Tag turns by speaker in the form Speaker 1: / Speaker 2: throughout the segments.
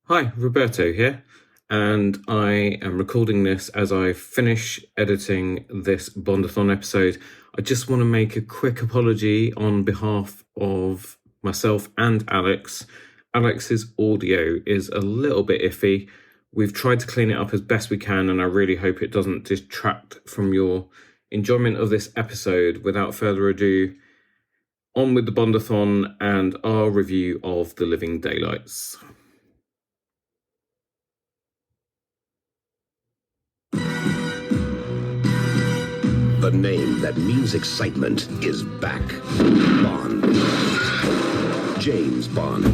Speaker 1: Hi, Roberto here, and I am recording this as I finish editing this Bondathon episode. I just want to make a quick apology on behalf of myself and Alex. Alex's audio is a little bit iffy. We've tried to clean it up as best we can, and I really hope it doesn't detract from your enjoyment of this episode. Without further ado, on with the Bondathon and our review of The Living Daylights.
Speaker 2: The name that means excitement is back. Bond. James Bond.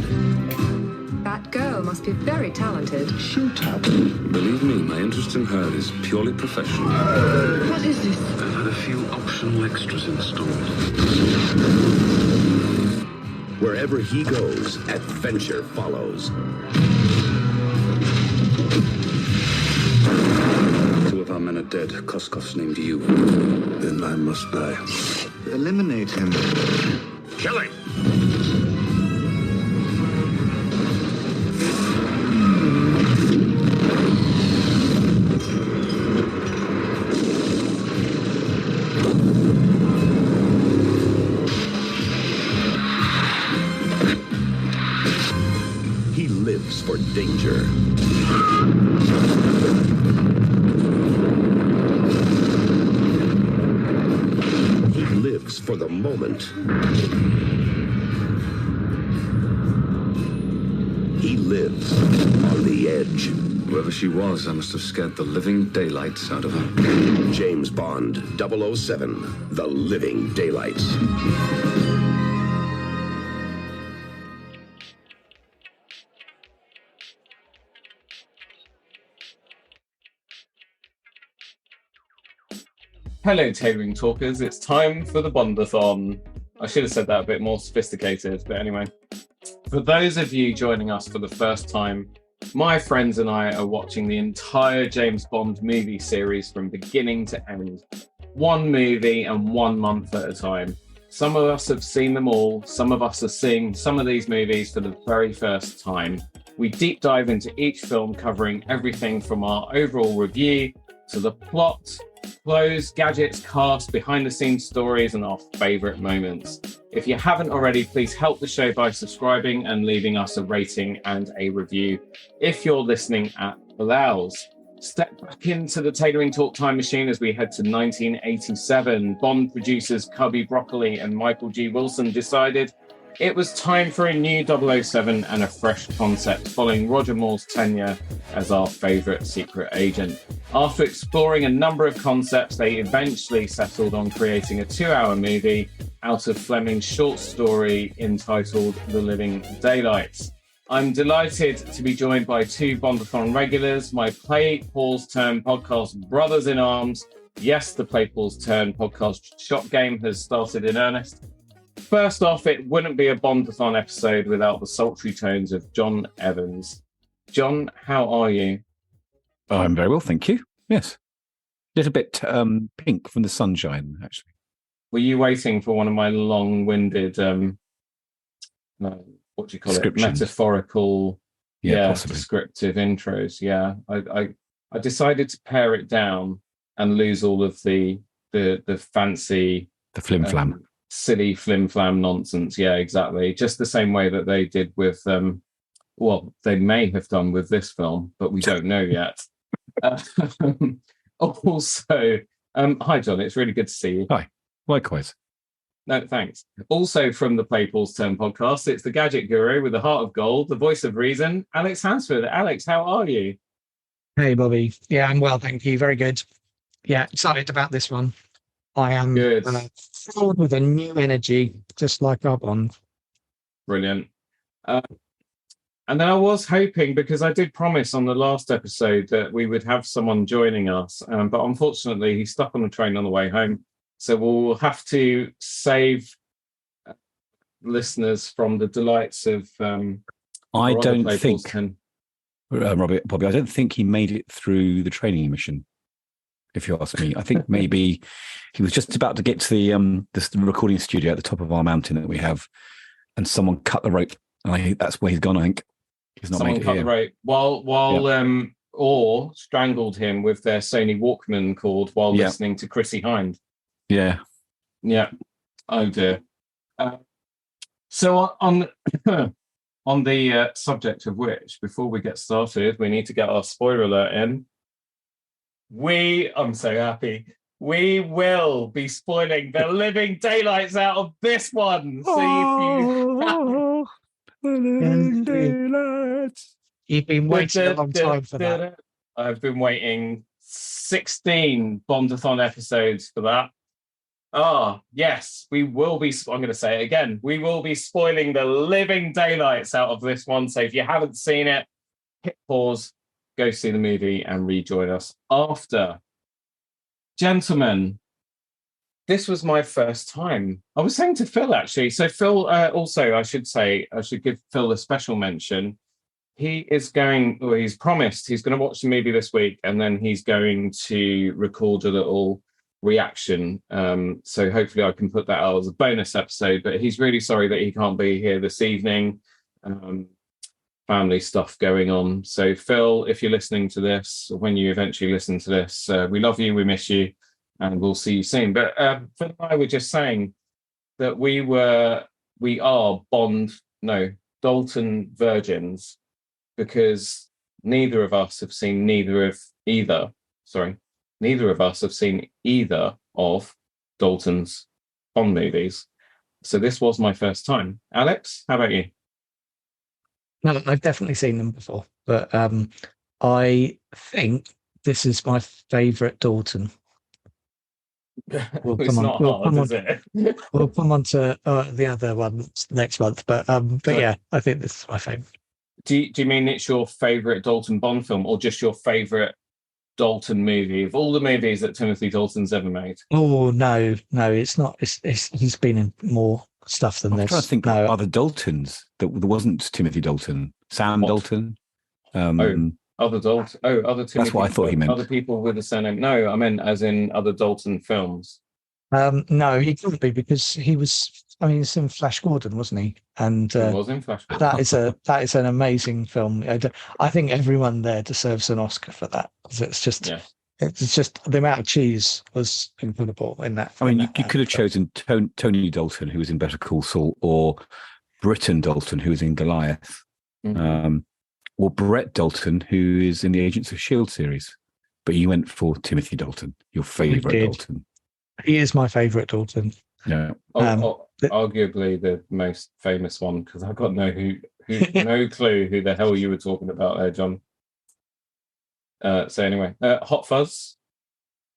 Speaker 3: That girl must be very talented.
Speaker 2: Shoot up.
Speaker 4: Believe me, my interest in her is purely professional.
Speaker 3: What is this?
Speaker 4: I've had a few optional extras installed.
Speaker 2: Wherever he goes, adventure follows.
Speaker 4: Two of our men are dead. Koskov's named you.
Speaker 5: Then I must die.
Speaker 6: Eliminate him.
Speaker 2: Kill him! He lives for danger. He lives for the moment. He lives on the edge.
Speaker 4: Whoever she was, I must have scared the living daylights out of her.
Speaker 2: James Bond, 007, The Living Daylights.
Speaker 1: Hello, Tailoring Talkers. It's time for the Bondathon. I should have said that a bit more sophisticated, but anyway. For those of you joining us for the first time, my friends and I are watching the entire James Bond movie series from beginning to end. One movie and 1 month at a time. Some of us have seen them all. Some of us are seeing some of these movies for the very first time. We deep dive into each film, covering everything from our overall review to the plot, clothes, gadgets, cast, behind-the-scenes stories, and our favourite moments. If you haven't already, please help the show by subscribing and leaving us a rating and a review. If you're listening at allows, step back into the Tailoring Talk time machine as we head to 1987. Bond producers Cubby Broccoli and Michael G. Wilson decided it was time for a new 007 and a fresh concept, following Roger Moore's tenure as our favourite secret agent. After exploring a number of concepts, they eventually settled on creating a 2-hour movie out of Fleming's short story entitled The Living Daylights. I'm delighted to be joined by two Bondathon regulars, my Play Pause Turn podcast brothers in arms. Yes, the Play Pause Turn podcast shop game has started in earnest. First off, it wouldn't be a Bondathon episode without the sultry tones of John Evans. John, how are you?
Speaker 7: I'm very well, thank you. Yes. A little bit pink from the sunshine, actually.
Speaker 1: Were you waiting for one of my long-winded, what do you call it? Metaphorical, descriptive intros. Yeah, I decided to pare it down and lose all of the fancy...
Speaker 7: The flim-flam.
Speaker 1: Silly flim-flam nonsense. Yeah, exactly. Just the same way that they did with, they may have done with this film, but we don't know yet. Also, hi, John. It's really good to see you.
Speaker 7: Hi. Likewise.
Speaker 1: No, thanks. Also from the Play Pause Turn podcast, it's the gadget guru with the heart of gold, the voice of reason, Alex Hansford. Alex, how are you?
Speaker 8: Hey, Bobby. Yeah, I'm well, thank you. Very good. Yeah, excited about this one. I am
Speaker 1: good.
Speaker 8: Filled with a new energy, just like our Bond.
Speaker 1: Brilliant. And then I was hoping, because I did promise on the last episode that we would have someone joining us, but unfortunately he's stuck on the train on the way home. So we'll have to save listeners from the delights of...
Speaker 7: I don't think, Bobby, I don't think he made it through the training mission, if you ask me. I think maybe he was just about to get to the recording studio at the top of our mountain that we have, and someone cut the rope. And that's where he's gone, I think. He's not
Speaker 1: Someone
Speaker 7: made it
Speaker 1: cut the
Speaker 7: here.
Speaker 1: rope or strangled him with their Sony Walkman cord while listening to Chrissy Hind.
Speaker 7: Yeah.
Speaker 1: Yeah. Oh dear. So on on the subject of which, before we get started, we need to get our spoiler alert in. I'm so happy. We will be spoiling the living daylights out of this one. So
Speaker 8: You've been waiting a long time for that.
Speaker 1: I've been waiting 16 Bondathon episodes for that. Yes, we will be. I'm going to say it again. We will be spoiling the living daylights out of this one. So if you haven't seen it, hit pause, go see the movie, and rejoin us after. Gentlemen, this was my first time. I was saying to Phil, actually. So Phil, also, I should give Phil a special mention. He's promised he's going to watch the movie this week, and then he's going to record a little reaction. So hopefully I can put that out as a bonus episode, but he's really sorry that he can't be here this evening. Family stuff going on. So Phil, if you're listening to this, when you eventually listen to this, we love you, we miss you, and we'll see you soon. But Phil and I were just saying that we are Dalton virgins, because neither of us have seen either of Dalton's Bond movies. So this was my first time. Alex, how about you?
Speaker 8: No, I've definitely seen them before, but I think this is my favourite Dalton. We'll come on to the other one next month, but yeah, I think this is my favourite.
Speaker 1: Do you mean it's your favourite Dalton Bond film, or just your favourite Dalton movie of all the movies that Timothy Dalton's ever made?
Speaker 8: Oh no, it's not. He's been in more stuff than this.
Speaker 7: I'm trying to think of other Daltons. There wasn't Timothy Dalton. Sam Dalton.
Speaker 1: Other Dalton. Other Timothy.
Speaker 7: That's what I thought he meant.
Speaker 1: Other people with the surname. No, I meant as in other Dalton films.
Speaker 8: No, he couldn't be, because he was. I mean, he's in Flash Gordon, wasn't he? And
Speaker 1: he was in Flash Gordon.
Speaker 8: that is an amazing film. I think everyone there deserves an Oscar for that. It's just the amount of cheese was incredible in that.
Speaker 7: I mean, you could have chosen Tony Dalton, who was in Better Call Saul, or Britton Dalton, who was in Goliath, or Brett Dalton, who is in the Agents of S.H.I.E.L.D. series. But you went for Timothy Dalton, your favourite Dalton.
Speaker 8: He is my favourite Dalton.
Speaker 7: Yeah.
Speaker 1: Arguably the most famous one, because I've got no clue who the hell you were talking about there, John. So anyway, Hot Fuzz.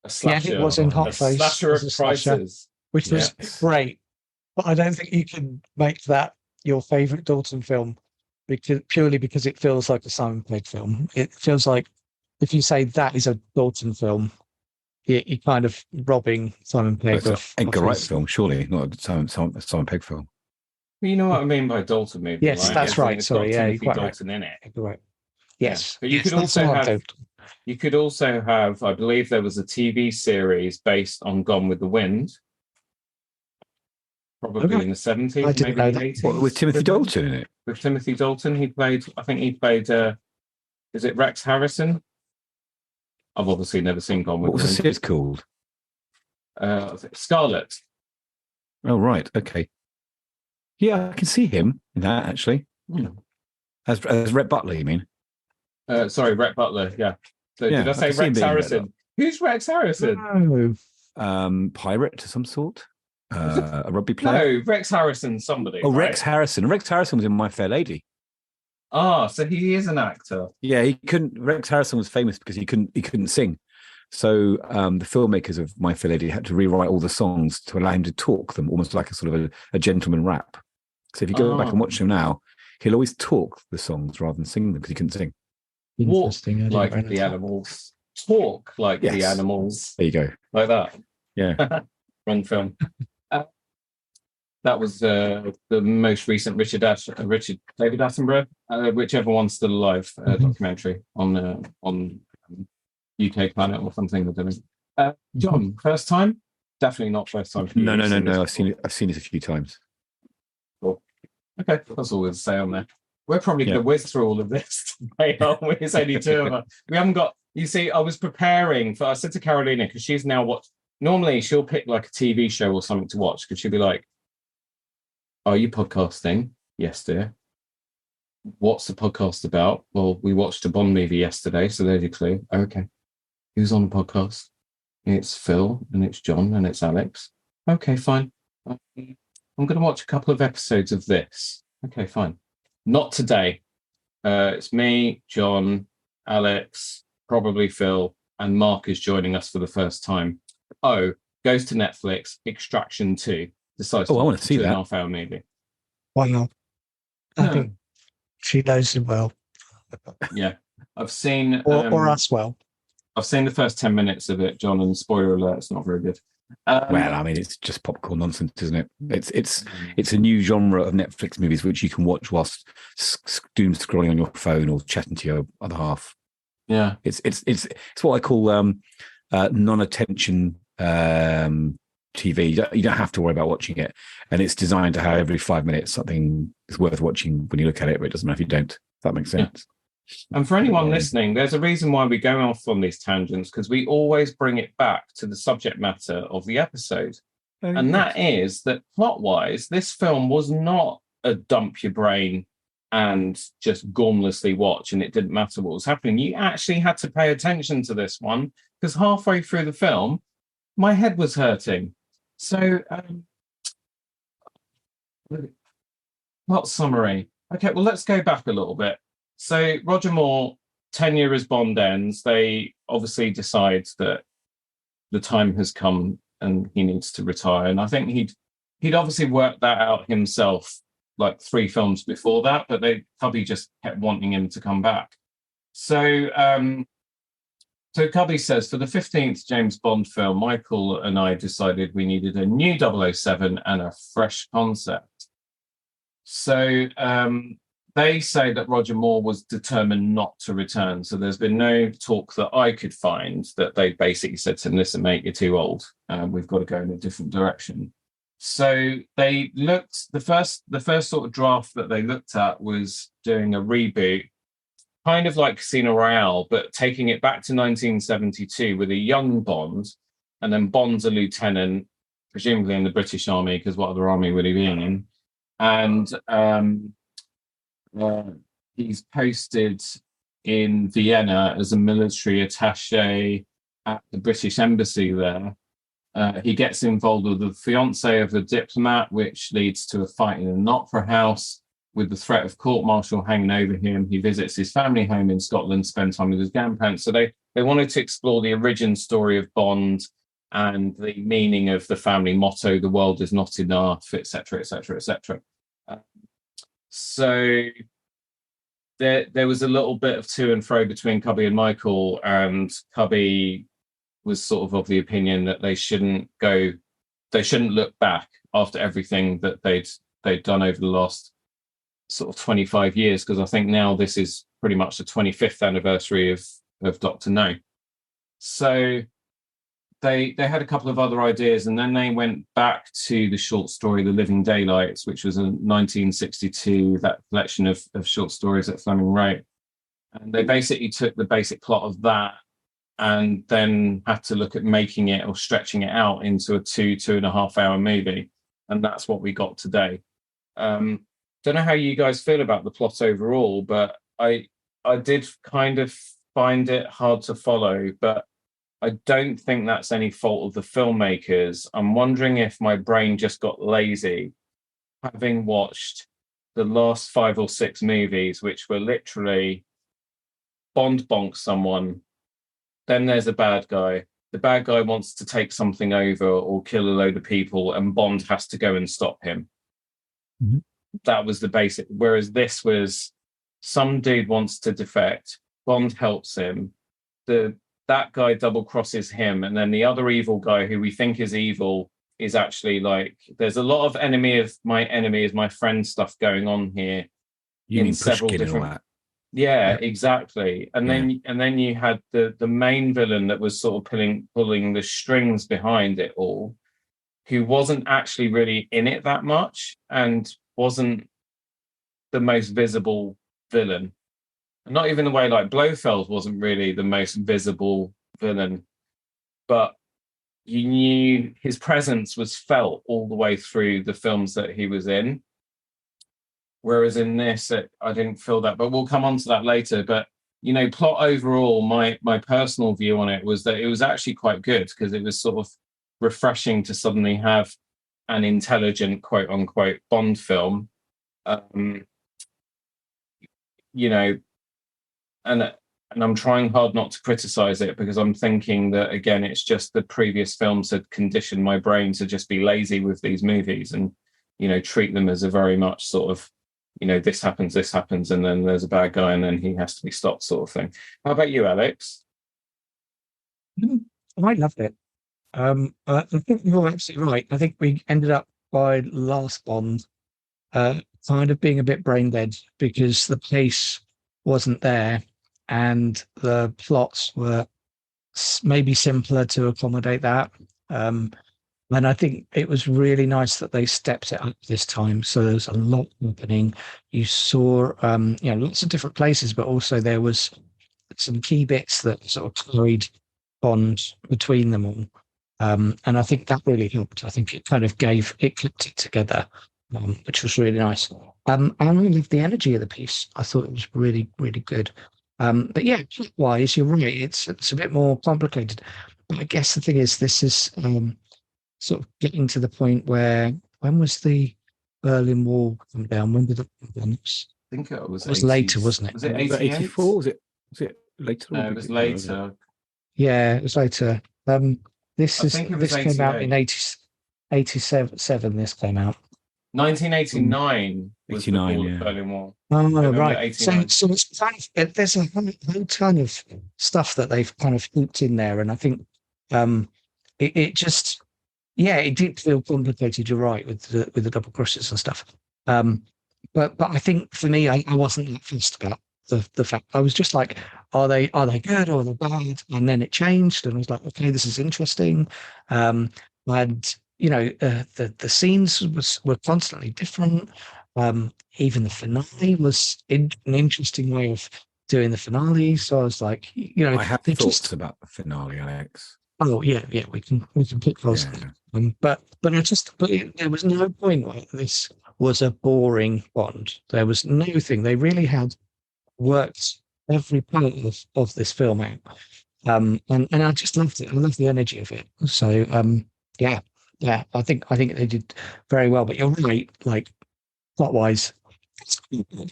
Speaker 1: A slasher.
Speaker 8: Yeah, it was in Hot Fuzz.
Speaker 1: Slasher of prices.
Speaker 8: Which was great. But I don't think you can make that your favourite Dalton film purely because it feels like a Simon Pegg film. It feels like if you say that is a Dalton film, you're kind of robbing Simon Pegg of
Speaker 7: Edgar Wright film, surely, not a Simon Pegg film.
Speaker 1: Well, you know what I mean by Dalton movie.
Speaker 8: Yes, right? That's right. Sorry, yeah, quite
Speaker 1: Dalton
Speaker 8: right.
Speaker 1: in it.
Speaker 8: Right. Yes,
Speaker 1: but you could also have. I believe there was a TV series based on Gone with the Wind, probably in the 70s, maybe the 80s.
Speaker 7: What, with Timothy Dalton in it?
Speaker 1: With Timothy Dalton, he played. Is it Rex Harrison? I've obviously never seen Gone with the Wind.
Speaker 7: What was the series called?
Speaker 1: Scarlet.
Speaker 7: Oh, right. Okay. Yeah, I can see him in that, actually. As Rhett Butler, you mean?
Speaker 1: Sorry, Rhett Butler, yeah. So did I say Rex Harrison? Who's Rex Harrison?
Speaker 8: No.
Speaker 7: Pirate of some sort? A rugby player?
Speaker 1: No, Rex Harrison, somebody.
Speaker 7: Oh, right? Rex Harrison. Rex Harrison was in My Fair Lady.
Speaker 1: So he is an actor.
Speaker 7: Yeah, he couldn't. Rex Harrison was famous because he couldn't sing. So the filmmakers of My Fair Lady had to rewrite all the songs to allow him to talk them, almost like a sort of a gentleman rap. So if you go back and watch him now, he'll always talk the songs rather than sing them because he couldn't sing.
Speaker 1: Walk like the animals. Talk like the animals.
Speaker 7: There you go.
Speaker 1: Like that.
Speaker 7: Yeah.
Speaker 1: Wrong film. That was the most recent David Attenborough, whichever one's still alive, documentary on UK Planet or something. I don't know. John, first time? Definitely not first time for you.
Speaker 7: No. I've seen it a few times.
Speaker 1: Cool. Okay, that's all we'll say on there. We're probably going to whiz through all of this today, aren't we? It's only two of us. We haven't got. You see, I was preparing for. I said to Carolina, because she's now watched. Normally, she'll pick like a TV show or something to watch, because she'll be like, "Are you podcasting?" "Yes, dear." "What's the podcast about?" "Well, we watched a Bond movie yesterday, so there's your clue." "Okay, who's on the podcast?" "It's Phil, and it's John, and it's Alex." "Okay, fine. I'm going to watch a couple of episodes of this." "Okay, fine." "Not today. It's me, John, Alex, probably Phil, and Mark is joining us for the first time." Oh, goes to Netflix, Extraction 2. Decides
Speaker 7: I want to see that.
Speaker 1: 2.5 hour movie.
Speaker 8: Why not? I think she knows him well.
Speaker 1: Yeah. I've seen...
Speaker 8: or us well.
Speaker 1: I've seen the first 10 minutes of it, John, and spoiler alert, it's not very good.
Speaker 7: Well, I mean, it's just popcorn nonsense, isn't it? It's a new genre of Netflix movies which you can watch whilst doom scrolling on your phone or chatting to your other half.
Speaker 1: Yeah,
Speaker 7: it's what I call non-attention TV. You don't have to worry about watching it, and it's designed to have every 5 minutes something is worth watching when you look at it, but it doesn't matter if you don't. If that makes sense. Yeah.
Speaker 1: And for anyone listening, there's a reason why we go off on these tangents, because we always bring it back to the subject matter of the episode. And that is that plot-wise, this film was not a dump your brain and just gormlessly watch and it didn't matter what was happening. You actually had to pay attention to this one, because halfway through the film, my head was hurting. So, plot summary. Okay, well, let's go back a little bit. So Roger Moore, tenure as Bond ends. They obviously decide that the time has come and he needs to retire. And I think he'd obviously worked that out himself like 3 films before that, but Cubby just kept wanting him to come back. So Cubby says, for the 15th James Bond film, Michael and I decided we needed a new 007 and a fresh concept. So they say that Roger Moore was determined not to return. So there's been no talk that I could find that they basically said to him, "Listen, mate, you're too old. We've got to go in a different direction." So they looked, the first sort of draft that they looked at was doing a reboot, kind of like Casino Royale, but taking it back to 1972 with a young Bond, and then Bond's a lieutenant, presumably in the British Army, because what other army would he be in? And he's posted in Vienna as a military attaché at the British Embassy there. He gets involved with the fiance of a diplomat, which leads to a fight in an opera house with the threat of court-martial hanging over him. He visits his family home in Scotland, spends time with his grandparents. So they wanted to explore the origin story of Bond and the meaning of the family motto, "The world is not enough," etc., etc., etc. So there was a little bit of to and fro between Cubby and Michael, and Cubby was sort of the opinion that they shouldn't look back after everything that they'd done over the last sort of 25 years, because I think now this is pretty much the 25th anniversary of Dr. No. So they had a couple of other ideas, and then they went back to the short story The Living Daylights, which was in 1962, that collection of short stories that Fleming wrote. And they basically took the basic plot of that and then had to look at making it or stretching it out into a 2.5 hour movie. And that's what we got today. Don't know how you guys feel about the plot overall, but I did kind of find it hard to follow, but I don't think that's any fault of the filmmakers. I'm wondering if my brain just got lazy, having watched the last 5 or 6 movies, which were literally Bond bonks someone, then there's a bad guy. The bad guy wants to take something over or kill a load of people, and Bond has to go and stop him. Mm-hmm. That was the basic. Whereas this was some dude wants to defect, Bond helps him, that guy double crosses him, and then the other evil guy who we think is evil is actually like, there's a lot of enemy of my enemy is my friend stuff going on here.
Speaker 7: You mean several different.
Speaker 1: Yeah, exactly. And then you had the main villain that was sort of pulling the strings behind it all, who wasn't actually really in it that much and wasn't the most visible villain. And not even the way like Blofeld wasn't really the most visible villain, but you knew his presence was felt all the way through the films that he was in. Whereas in this, I didn't feel that, but we'll come on to that later. But, you know, plot overall, my personal view on it was that it was actually quite good because it was sort of refreshing to suddenly have an intelligent, quote unquote, Bond film. You know, and I'm trying hard not to criticize it because I'm thinking that, again, it's just the previous films had conditioned my brain to just be lazy with these movies and, you know, treat them as a very much sort of, you know, this happens, and then there's a bad guy and then he has to be stopped sort of thing. How about you, Alex?
Speaker 8: I loved it. I think you're absolutely right. I think we ended up by last Bond kind of being a bit brain dead because the pace wasn't there and the plots were maybe simpler to accommodate that. And I think it was really nice that they stepped it up this time. So there's a lot happening. You saw, lots of different places, but also there was some key bits that sort of carried Bond between them all. And I think that really helped. I think it kind of clipped it together, which was really nice. And I loved the energy of the piece. I thought it was really, really good. But yeah, plot-wise, you're right. It's a bit more complicated. But I guess the thing is, this is sort of getting to the point where, when was the Berlin Wall come down? When did it come down?
Speaker 1: I think it was
Speaker 8: 80s, later, wasn't it?
Speaker 1: Was it 84?
Speaker 7: Was it later?
Speaker 1: No, it was later.
Speaker 8: Yeah, it was later. This came out in 87. This came out
Speaker 1: 1989. Was
Speaker 7: 89,
Speaker 1: the
Speaker 7: yeah.
Speaker 1: Berlin Wall.
Speaker 8: Oh, right. So it's kind of, there's a whole ton of stuff that they've kind of heaped in there, and I think it just. Yeah, it did feel complicated. You're right with the double crosses and stuff. But I think for me, I wasn't that fussed about the fact. I was just like, are they good or are they bad? And then it changed, and I was like, okay, this is interesting. And you know, the scenes were constantly different. Even the finale was an interesting way of doing the finale. So I was like, you know,
Speaker 7: I have thoughts about the finale, Alex.
Speaker 8: Oh yeah, we can pick those. Yeah. But there was no point where this was a boring Bond. There was no thing. They really had worked every part of this film out. And I just loved it. I loved the energy of it. So yeah. I think they did very well. But you're right, like plot wise, it's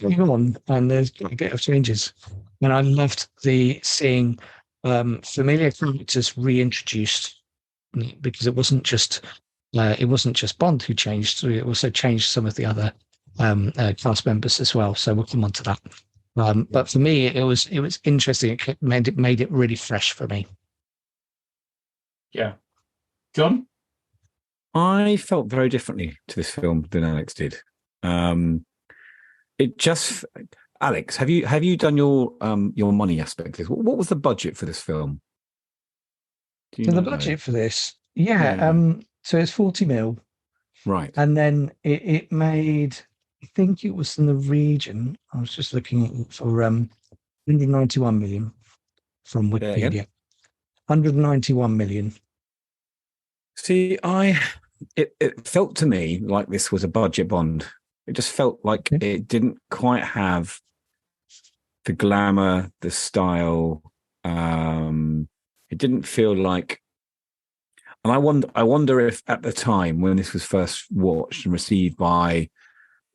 Speaker 8: going on, and there's a bit of changes. And I loved seeing familiar characters reintroduced, because it wasn't just Bond who changed. It also changed some of the other cast members as well. So we'll come on to that. But for me, it was interesting. It made it really fresh for me.
Speaker 1: Yeah, John,
Speaker 7: I felt very differently to this film than Alex did. It just. Alex, have you done your money aspect of this? What was the budget for this film?
Speaker 8: So the budget for this, so it's 40 mil,
Speaker 7: right? And
Speaker 8: then it made, I think it was in the region. I was just looking at it for 191 million from Wikipedia. 191 million.
Speaker 7: See, it felt to me like this was a budget Bond. It just felt like it didn't quite have the glamour, the style. It didn't feel like, and I wonder if at the time when this was first watched and received by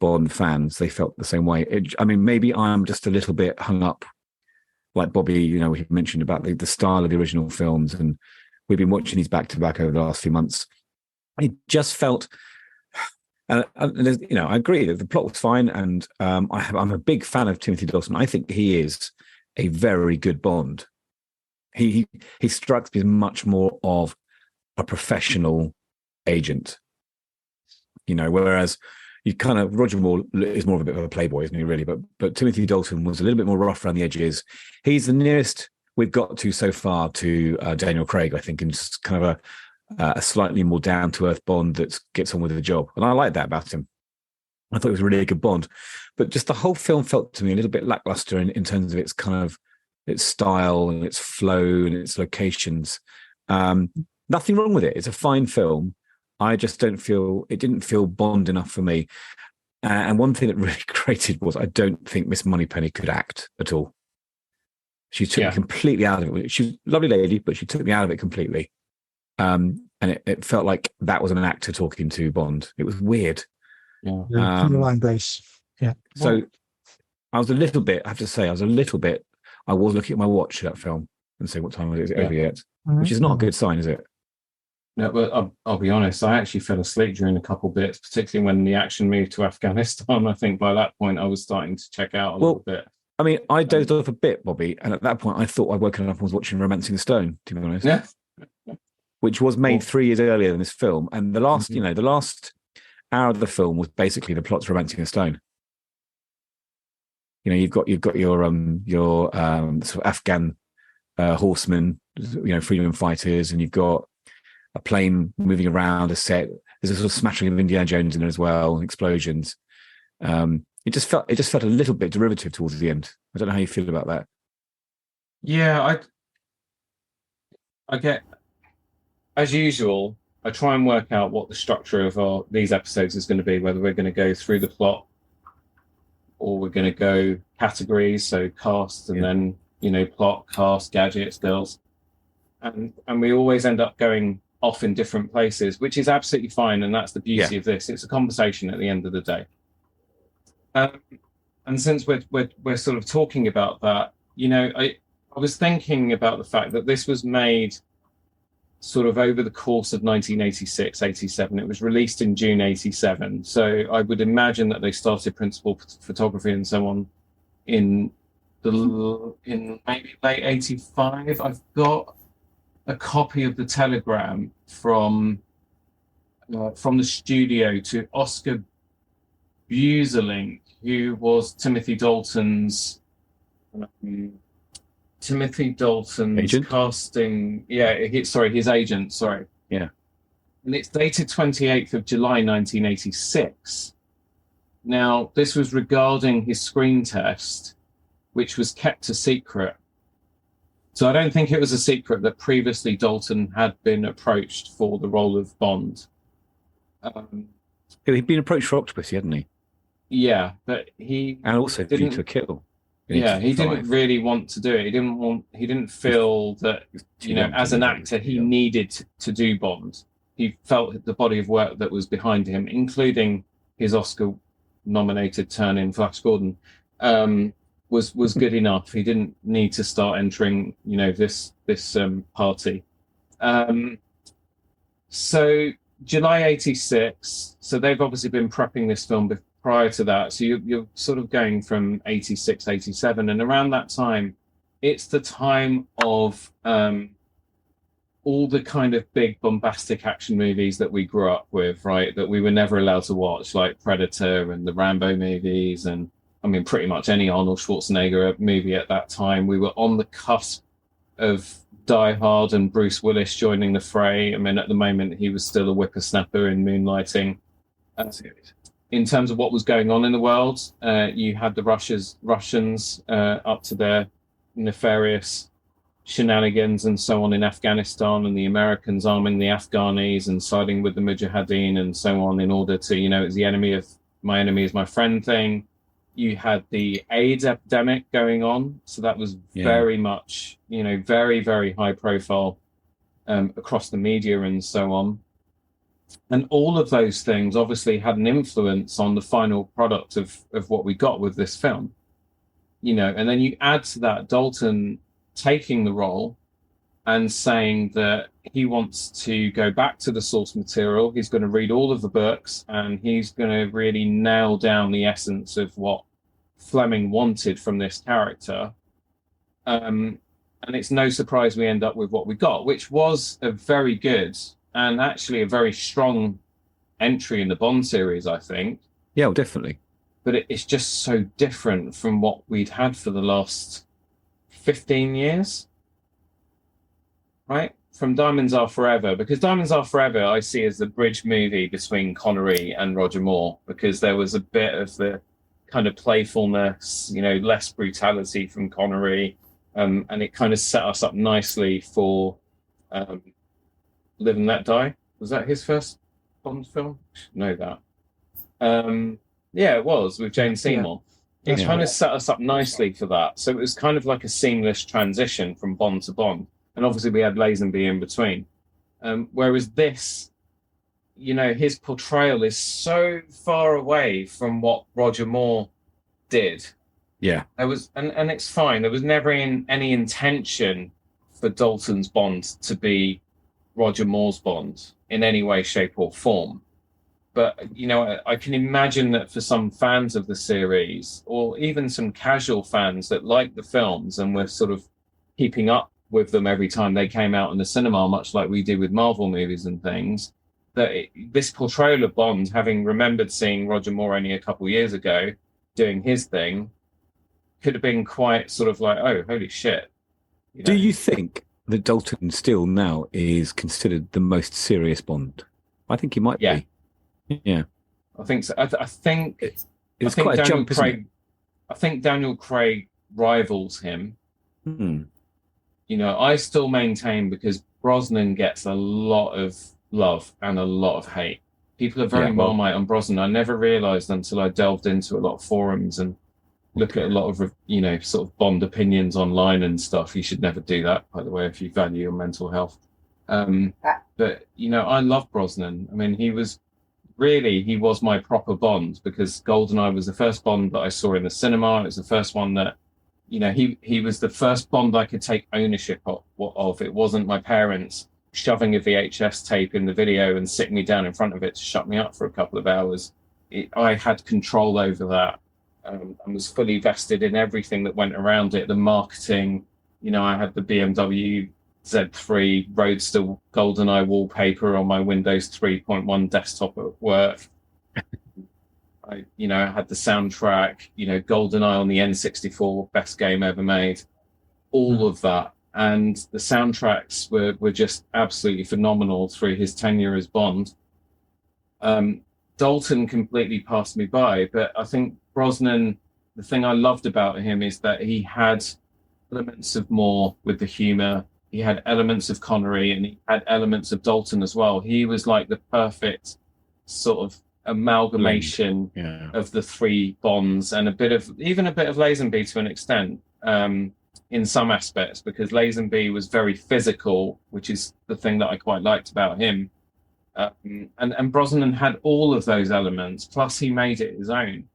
Speaker 7: Bond fans, they felt the same way. Maybe I'm just a little bit hung up, like Bobby. You know, he mentioned about the style of the original films, and we've been watching these back to back over the last few months. It just felt. I agree that the plot was fine, and I'm a big fan of Timothy Dalton. I think he is a very good Bond. He strikes me as much more of a professional agent, you know. Whereas you kind of Roger Moore is more of a bit of a playboy, isn't he? Really, but Timothy Dalton was a little bit more rough around the edges. He's the nearest we've got to so far to Daniel Craig, I think, and just kind of a slightly more down-to-earth Bond that gets on with the job. And I like that about him. I thought it was a really good Bond, but just the whole film felt to me a little bit lackluster in terms of its kind of its style and its flow and its locations. Nothing wrong with it. It's a fine film. I just don't feel it didn't feel Bond enough for me. And one thing that really grated was I don't think Miss Moneypenny could act at all. She took me completely out of it. She's a lovely lady, but she took me out of it completely. And it felt like that was an actor talking to Bond. It was weird.
Speaker 8: Yeah. Line base. Yeah.
Speaker 7: So I was a little bit, I have to say, I was looking at my watch at that film and saying, what time is it over yet? Which is not a good sign, is it?
Speaker 1: No, but I'll be honest, I actually fell asleep during a couple bits, particularly when the action moved to Afghanistan. I think by that point I was starting to check out a little bit.
Speaker 7: I mean, I dozed off a bit, Bobby, and at that point I thought I'd woken up and was watching Romancing the Stone, to be honest.
Speaker 1: Yeah.
Speaker 7: Which was made 3 years earlier than this film. And the last, the last hour of the film was basically the plot's Romancing the Stone. You've got your sort of Afghan horsemen, freedom fighters, and you've got a plane moving around a set. There's a sort of smattering of Indiana Jones in there as well, explosions. It just felt a little bit derivative towards the end. I don't know how you feel about that.
Speaker 1: Yeah, I get, as usual, I try and work out what the structure of these episodes is going to be, whether we're going to go through the plot or we're going to go categories, so cast and then, plot, cast, gadgets, girls. And we always end up going off in different places, which is absolutely fine. And that's the beauty of this. It's a conversation at the end of the day. And since we're sort of talking about that, I was thinking about the fact that this was made sort of over the course of 1986, 87. It was released in June 87. So I would imagine that they started principal photography and so on in maybe late 85. I've got a copy of the telegram from the studio to Oscar Buseling, who was Timothy Dalton's
Speaker 7: agent?
Speaker 1: Casting. His agent. Sorry.
Speaker 7: Yeah.
Speaker 1: And it's dated 28th of July, 1986. Now, this was regarding his screen test, which was kept a secret. So I don't think it was a secret that previously Dalton had been approached for the role of Bond.
Speaker 7: He'd been approached for Octopussy, hadn't he?
Speaker 1: Yeah, but he
Speaker 7: and also View to a Kill.
Speaker 1: He didn't really want to do it. He didn't feel that as an actor he needed to do Bond. He felt the body of work that was behind him, including his Oscar-nominated turn in Flash Gordon, was good enough. He didn't need to start entering, this party. So July 86. So they've obviously been prepping this film prior to that. So you're sort of going from 86, 87, and around that time, it's the time of all the kind of big bombastic action movies that we grew up with, right? That we were never allowed to watch, like Predator and the Rambo movies, and I mean, pretty much any Arnold Schwarzenegger movie at that time. We were on the cusp of Die Hard and Bruce Willis joining the fray. I mean, at the moment, he was still a whippersnapper in Moonlighting. In terms of what was going on in the world, you had the Russians up to their nefarious shenanigans and so on in Afghanistan, and the Americans arming the Afghanis and siding with the Mujahideen and so on in order to, it's the enemy is my friend thing. You had the AIDS epidemic going on. So that was very much, very, very high profile across the media and so on. And all of those things obviously had an influence on the final product of what we got with this film. And then you add to that Dalton taking the role and saying that he wants to go back to the source material. He's going to read all of the books and he's going to really nail down the essence of what Fleming wanted from this character. And it's no surprise we end up with what we got, which was a very good and actually a very strong entry in the Bond series, I think.
Speaker 7: Yeah, well, definitely.
Speaker 1: But it's just so different from what we'd had for the last 15 years. Right? from Diamonds Are Forever, because Diamonds Are Forever I see as the bridge movie between Connery and Roger Moore, because there was a bit of the kind of playfulness, less brutality from Connery, and it kind of set us up nicely for Live and Let Die. Was that his first Bond film? Should know that. Yeah, it was with Jane Seymour. It kind of set us up nicely for that. So it was kind of like a seamless transition from Bond to Bond. And obviously we had Lazenby in between. Whereas this, his portrayal is so far away from what Roger Moore did.
Speaker 7: Yeah.
Speaker 1: There was, and it's fine. There was never any intention for Dalton's Bond to be Roger Moore's Bond in any way, shape, or form. But, I can imagine that for some fans of the series, or even some casual fans that like the films and were sort of keeping up with them every time they came out in the cinema, much like we do with Marvel movies and things, that this portrayal of Bond, having remembered seeing Roger Moore only a couple of years ago doing his thing, could have been quite sort of like, oh, holy shit.
Speaker 7: Do you think that Dalton still now is considered the most serious Bond? I think he might be. Yeah,
Speaker 1: I think so. I think
Speaker 7: it's quite a jump, isn't it?
Speaker 1: I think Daniel Craig rivals him. I still maintain, because Brosnan gets a lot of love and a lot of hate. People are very Marmite on Brosnan. I never realised until I delved into a lot of forums and look at a lot of sort of Bond opinions online and stuff. You should never do that, by the way, if you value your mental health. But I love Brosnan. I mean, he was my proper Bond, because GoldenEye was the first Bond that I saw in the cinema. It was the first one that, he was the first Bond I could take ownership of. It wasn't my parents shoving a VHS tape in the video and sitting me down in front of it to shut me up for a couple of hours. I had control over that, and was fully vested in everything that went around it. The marketing, I had the BMW Z3 Roadster GoldenEye wallpaper on my Windows 3.1 desktop at work. I had the soundtrack, GoldenEye on the N64, best game ever made. All of that. And the soundtracks were just absolutely phenomenal through his tenure as Bond. Dalton completely passed me by, but I think Brosnan, the thing I loved about him is that he had elements of Moore with the humor. He had elements of Connery, and he had elements of Dalton as well. He was like the perfect sort of amalgamation of the three Bonds, and even a bit of Lazenby to an extent, in some aspects, because Lazenby was very physical, which is the thing that I quite liked about him. And Brosnan had all of those elements, plus he made it his own.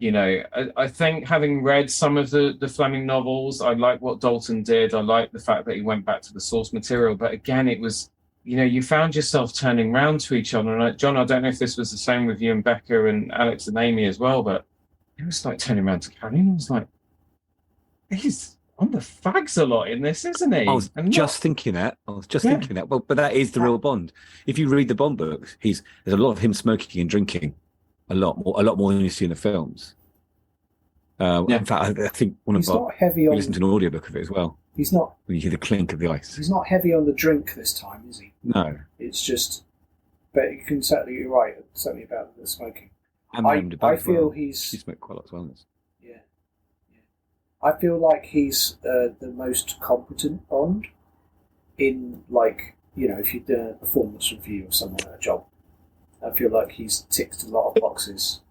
Speaker 1: I think, having read some of the Fleming novels, I like what Dalton did. I like the fact that he went back to the source material. But again, it was, you found yourself turning round to each other. And John, I don't know if this was the same with you and Becca and Alex and Amy as well, but it was like turning around to Carrie, and I was like, he's on the fags a lot in this, isn't he?
Speaker 7: I was just thinking that. Well, but that is the real Bond. If you read the Bond books, there's a lot of him smoking and drinking. A lot more than you see in the films. In fact, I think we listened to an audiobook of it as well.
Speaker 9: He's not.
Speaker 7: When you hear the clink of the ice.
Speaker 9: He's not heavy on the drink this time, is he?
Speaker 7: No.
Speaker 9: It's just. But you can certainly, you're right, certainly about the smoking.
Speaker 7: And
Speaker 9: I feel
Speaker 7: he smoked quite a lot as well.
Speaker 9: Yeah. I feel like he's the most competent Bond in, if you're doing a performance review of someone at a job. I feel like he's ticked a lot of boxes.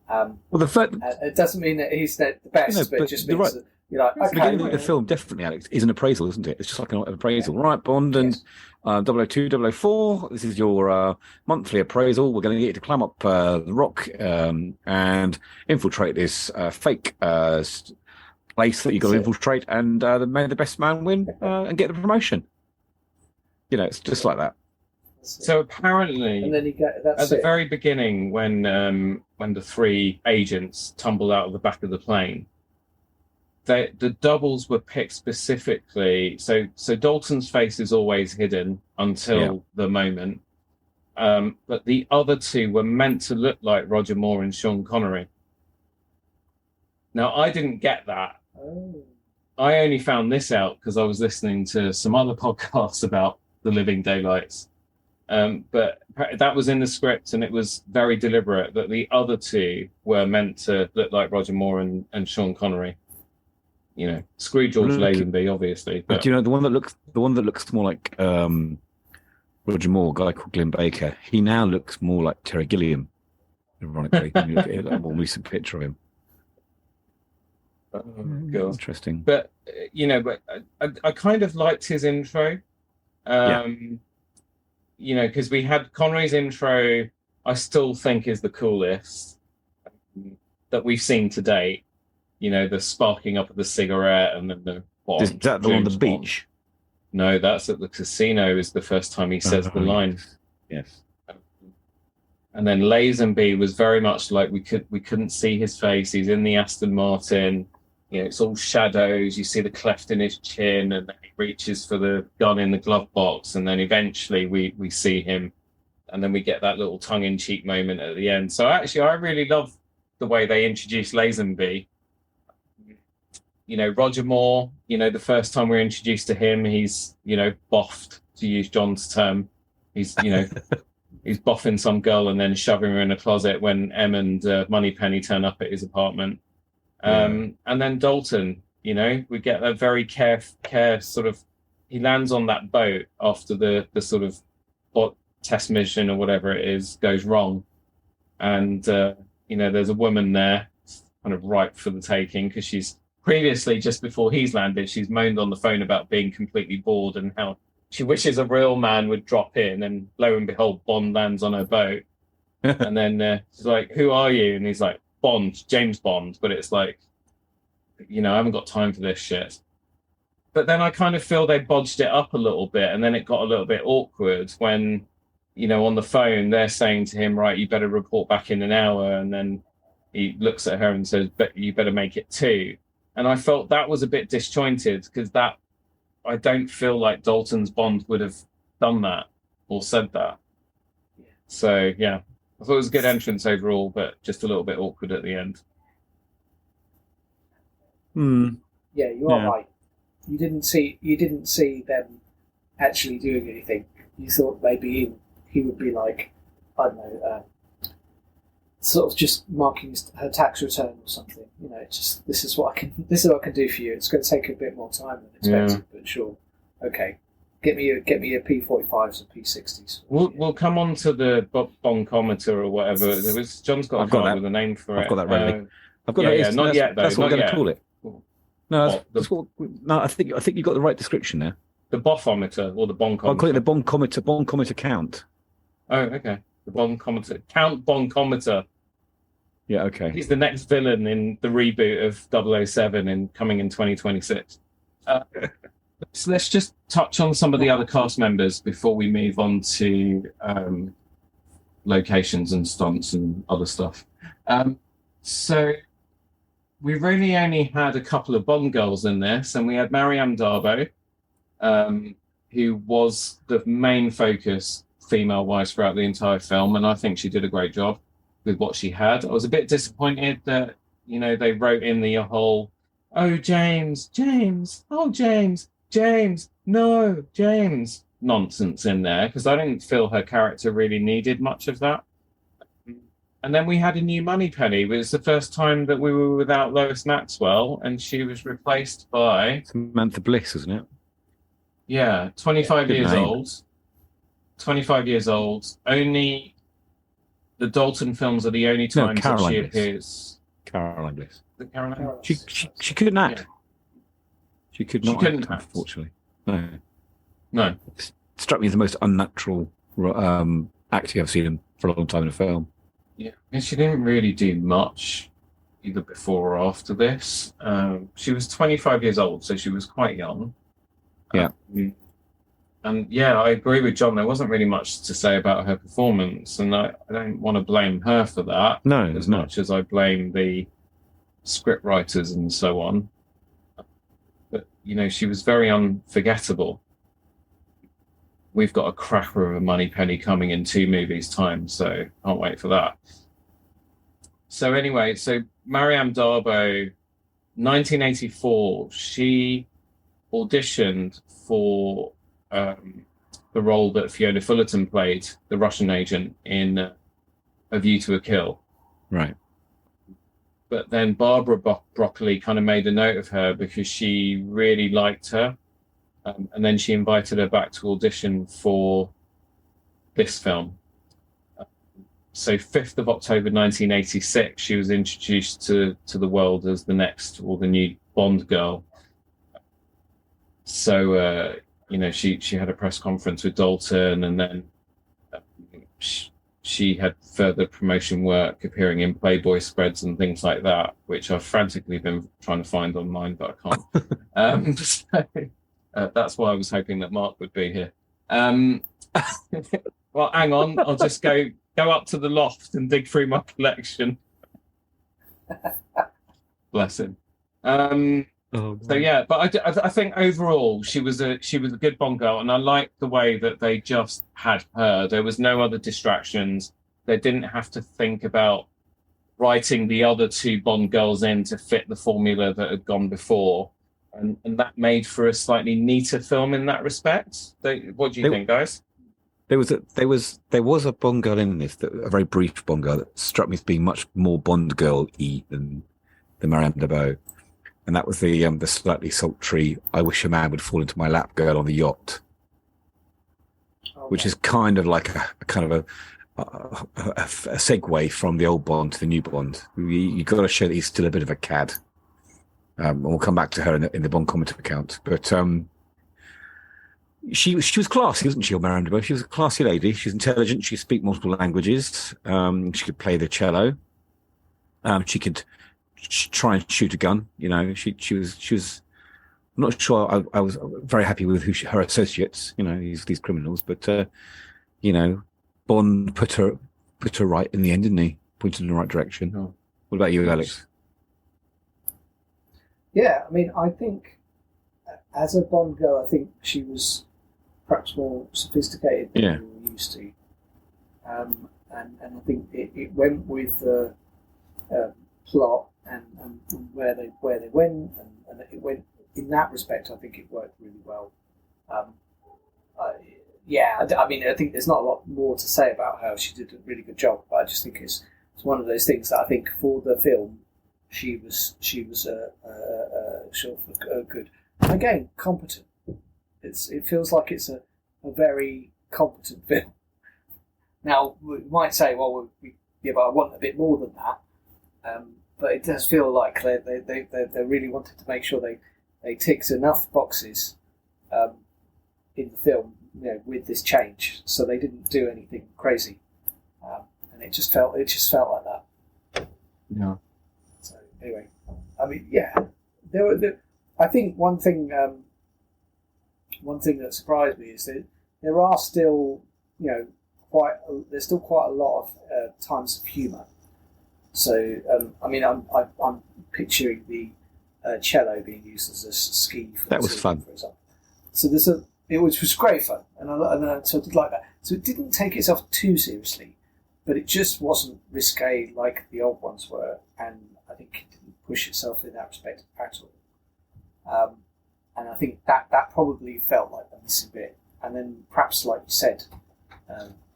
Speaker 9: It doesn't mean that he's the best, but it just means that you're like, okay.
Speaker 7: The beginning of the film, definitely, Alex, is an appraisal, isn't it? It's just like an appraisal. Right, Bond and 002, 004, this is your monthly appraisal. We're going to get you to climb up the rock and infiltrate this fake place that you've got to infiltrate, and may the best man win and get the promotion. It's just like that.
Speaker 1: So apparently,
Speaker 9: and then
Speaker 1: at the very beginning, when the three agents tumbled out of the back of the plane, the doubles were picked specifically. So Dalton's face is always hidden until the moment, but the other two were meant to look like Roger Moore and Sean Connery. Now, I didn't get that. I only found this out because I was listening to some other podcasts about the Living Daylights. But that was in the script, and it was very deliberate that the other two were meant to look like Roger Moore and Sean Connery. You know, screw George Lazenby, obviously. But
Speaker 7: do you know the one that looks more like Roger Moore, a guy called Glenn Baker? He now looks more like Terry Gilliam. Ironically, when you look at a more recent picture of him. Interesting.
Speaker 1: But but I kind of liked his intro. Because we had Connery's intro, I still think is the coolest that we've seen to date. The sparking up of the cigarette and then the Bond.
Speaker 7: Is that the one on the beach?
Speaker 1: No, that's at the casino. Is the first time he says the line.
Speaker 7: Yes.
Speaker 1: And then Lazenby was very much like we couldn't see his face. He's in the Aston Martin. It's all shadows. You see the cleft in his chin, and then he reaches for the gun in the glove box, and then eventually we see him, and then we get that little tongue-in-cheek moment at the end. So actually, I really love the way they introduced Lazenby. Roger Moore. The first time we're introduced to him, he's boffed, to use John's term. He's he's boffing some girl and then shoving her in a closet when Em and Moneypenny turn up at his apartment. And then Dalton, we get a very care sort of, he lands on that boat after the sort of test mission or whatever it is goes wrong. And, there's a woman there kind of ripe for the taking because she's previously, just before he's landed, she's moaned on the phone about being completely bored and how she wishes a real man would drop in, and lo and behold, Bond lands on her boat. And then she's like, "Who are you?" And he's like, "Bond, James Bond." But it's like, I haven't got time for this shit. But then I kind of feel they bodged it up a little bit, and then it got a little bit awkward when, on the phone, they're saying to him, "Right, you better report back in an hour." And then he looks at her and says, "But you better make it 2." And I felt that was a bit disjointed because I don't feel like Dalton's Bond would have done that or said that. So, yeah. I thought it was a good entrance overall, but just a little bit awkward at the end.
Speaker 9: Yeah, you are right. You didn't see them actually doing anything. You thought maybe he would be like, I don't know, sort of just marking her tax return or something. This is what I can do for you. It's going to take a bit more time than expected, but sure, okay. Get me your P45s and P60s.
Speaker 1: We'll come on to the boncometer or whatever. John's got with a name for it.
Speaker 7: I've got that ready. I've got that.
Speaker 1: Not yet, though.
Speaker 7: That's what we're going to call it. No, I think you got the right description there.
Speaker 1: The boffometer or the boncometer.
Speaker 7: I'll call it the boncometer count.
Speaker 1: Oh, okay. The boncometer. Count Boncometer.
Speaker 7: Yeah, okay.
Speaker 1: He's the next villain in the reboot of 007 and coming in 2026. So let's just touch on some of the other cast members before we move on to locations and stunts and other stuff. So we really only had a couple of Bond girls in this, and we had Marianne Darbo, who was the main focus female-wise throughout the entire film, and I think she did a great job with what she had. I was a bit disappointed that, they wrote in the whole, "Oh, James, oh, James, no, James," nonsense in there, because I didn't feel her character really needed much of that. And then we had a new Moneypenny. It was the first time that we were without Lois Maxwell, and she was replaced by
Speaker 7: Samantha Bliss, isn't it?
Speaker 1: Yeah, 25 years old. 25 years old. Only the Dalton films are the only times that she appears.
Speaker 7: Caroline Bliss.
Speaker 1: The Caroline.
Speaker 7: She couldn't act. Yeah. She could not act, unfortunately. No. It struck me as the most unnatural acting I've seen for a long time in a film.
Speaker 1: Yeah, and she didn't really do much either before or after this. She was 25 years old, so she was quite young.
Speaker 7: Yeah.
Speaker 1: And yeah, I agree with John. There wasn't really much to say about her performance, and I don't want to blame her for that.
Speaker 7: No,
Speaker 1: as much as I blame the script writers and so on. But she was very unforgettable. We've got a cracker of a Moneypenny coming in 2 movies' time, so can't wait for that. So anyway, Marianne Darbo 1984, she auditioned for the role that Fiona Fullerton played, the Russian agent in A View to a Kill.
Speaker 7: Right.
Speaker 1: But then Barbara Broccoli kind of made a note of her because she really liked her. And then she invited her back to audition for this film. So 5th of October 1986, she was introduced to the world as the next or the new Bond girl. So, she had a press conference with Dalton, and then she had further promotion work appearing in Playboy spreads and things like that, which I've frantically been trying to find online, but I can't. That's why I was hoping that Mark would be here. Well, hang on. I'll just go up to the loft and dig through my collection. Bless him. So yeah, but I think overall she was a good Bond girl, and I liked the way that they just had her. There was no other distractions. They didn't have to think about writing the other two Bond girls in to fit the formula that had gone before, and that made for a slightly neater film in that respect. What do you think, guys?
Speaker 7: There was a Bond girl in this, a very brief Bond girl that struck me as being much more Bond girl-y than the Miranda Bow, and that was the slightly sultry "I wish a man would fall into my lap" girl on the yacht, which is kind of like a segue from the old Bond to the new Bond. You got to show that he's still a bit of a cad, and we'll come back to her in the Bond commentator account, but. She was classy, wasn't she, Miranda Bow? She was a classy lady. She was intelligent. She could speak multiple languages. She could play the cello. She could try and shoot a gun. She was. I'm not sure. I was very happy with her associates. These criminals, but Bond put her right in the end, didn't he? Pointed in the right direction. Oh. What about you, Alex?
Speaker 9: Yeah, I mean, I think as a Bond girl, I think she was perhaps more sophisticated than we were used to, and I think it went with the plot and where they went, and it went in that respect. I think it worked really well. I think there's not a lot more to say about her. She did a really good job, but I just think it's one of those things that I think for the film she was good. Again, competent. It feels like it's a very competent film. Now, we might say, well, but I want a bit more than that. But it does feel like they really wanted to make sure they ticked enough boxes in the film, with this change, so they didn't do anything crazy, and it just felt like that.
Speaker 1: Yeah.
Speaker 9: So anyway, I mean, yeah, I think one thing that surprised me is that there are still, there's still quite a lot of times of humour. So, I mean, I'm picturing the cello being used as a ski.
Speaker 7: That was fun.
Speaker 9: For example. So it was great fun, and I sort of like that. So it didn't take itself too seriously, but it just wasn't risque like the old ones were, and I think it didn't push itself in that respect at all. And I think that probably felt like the missing bit. And then perhaps, like you said,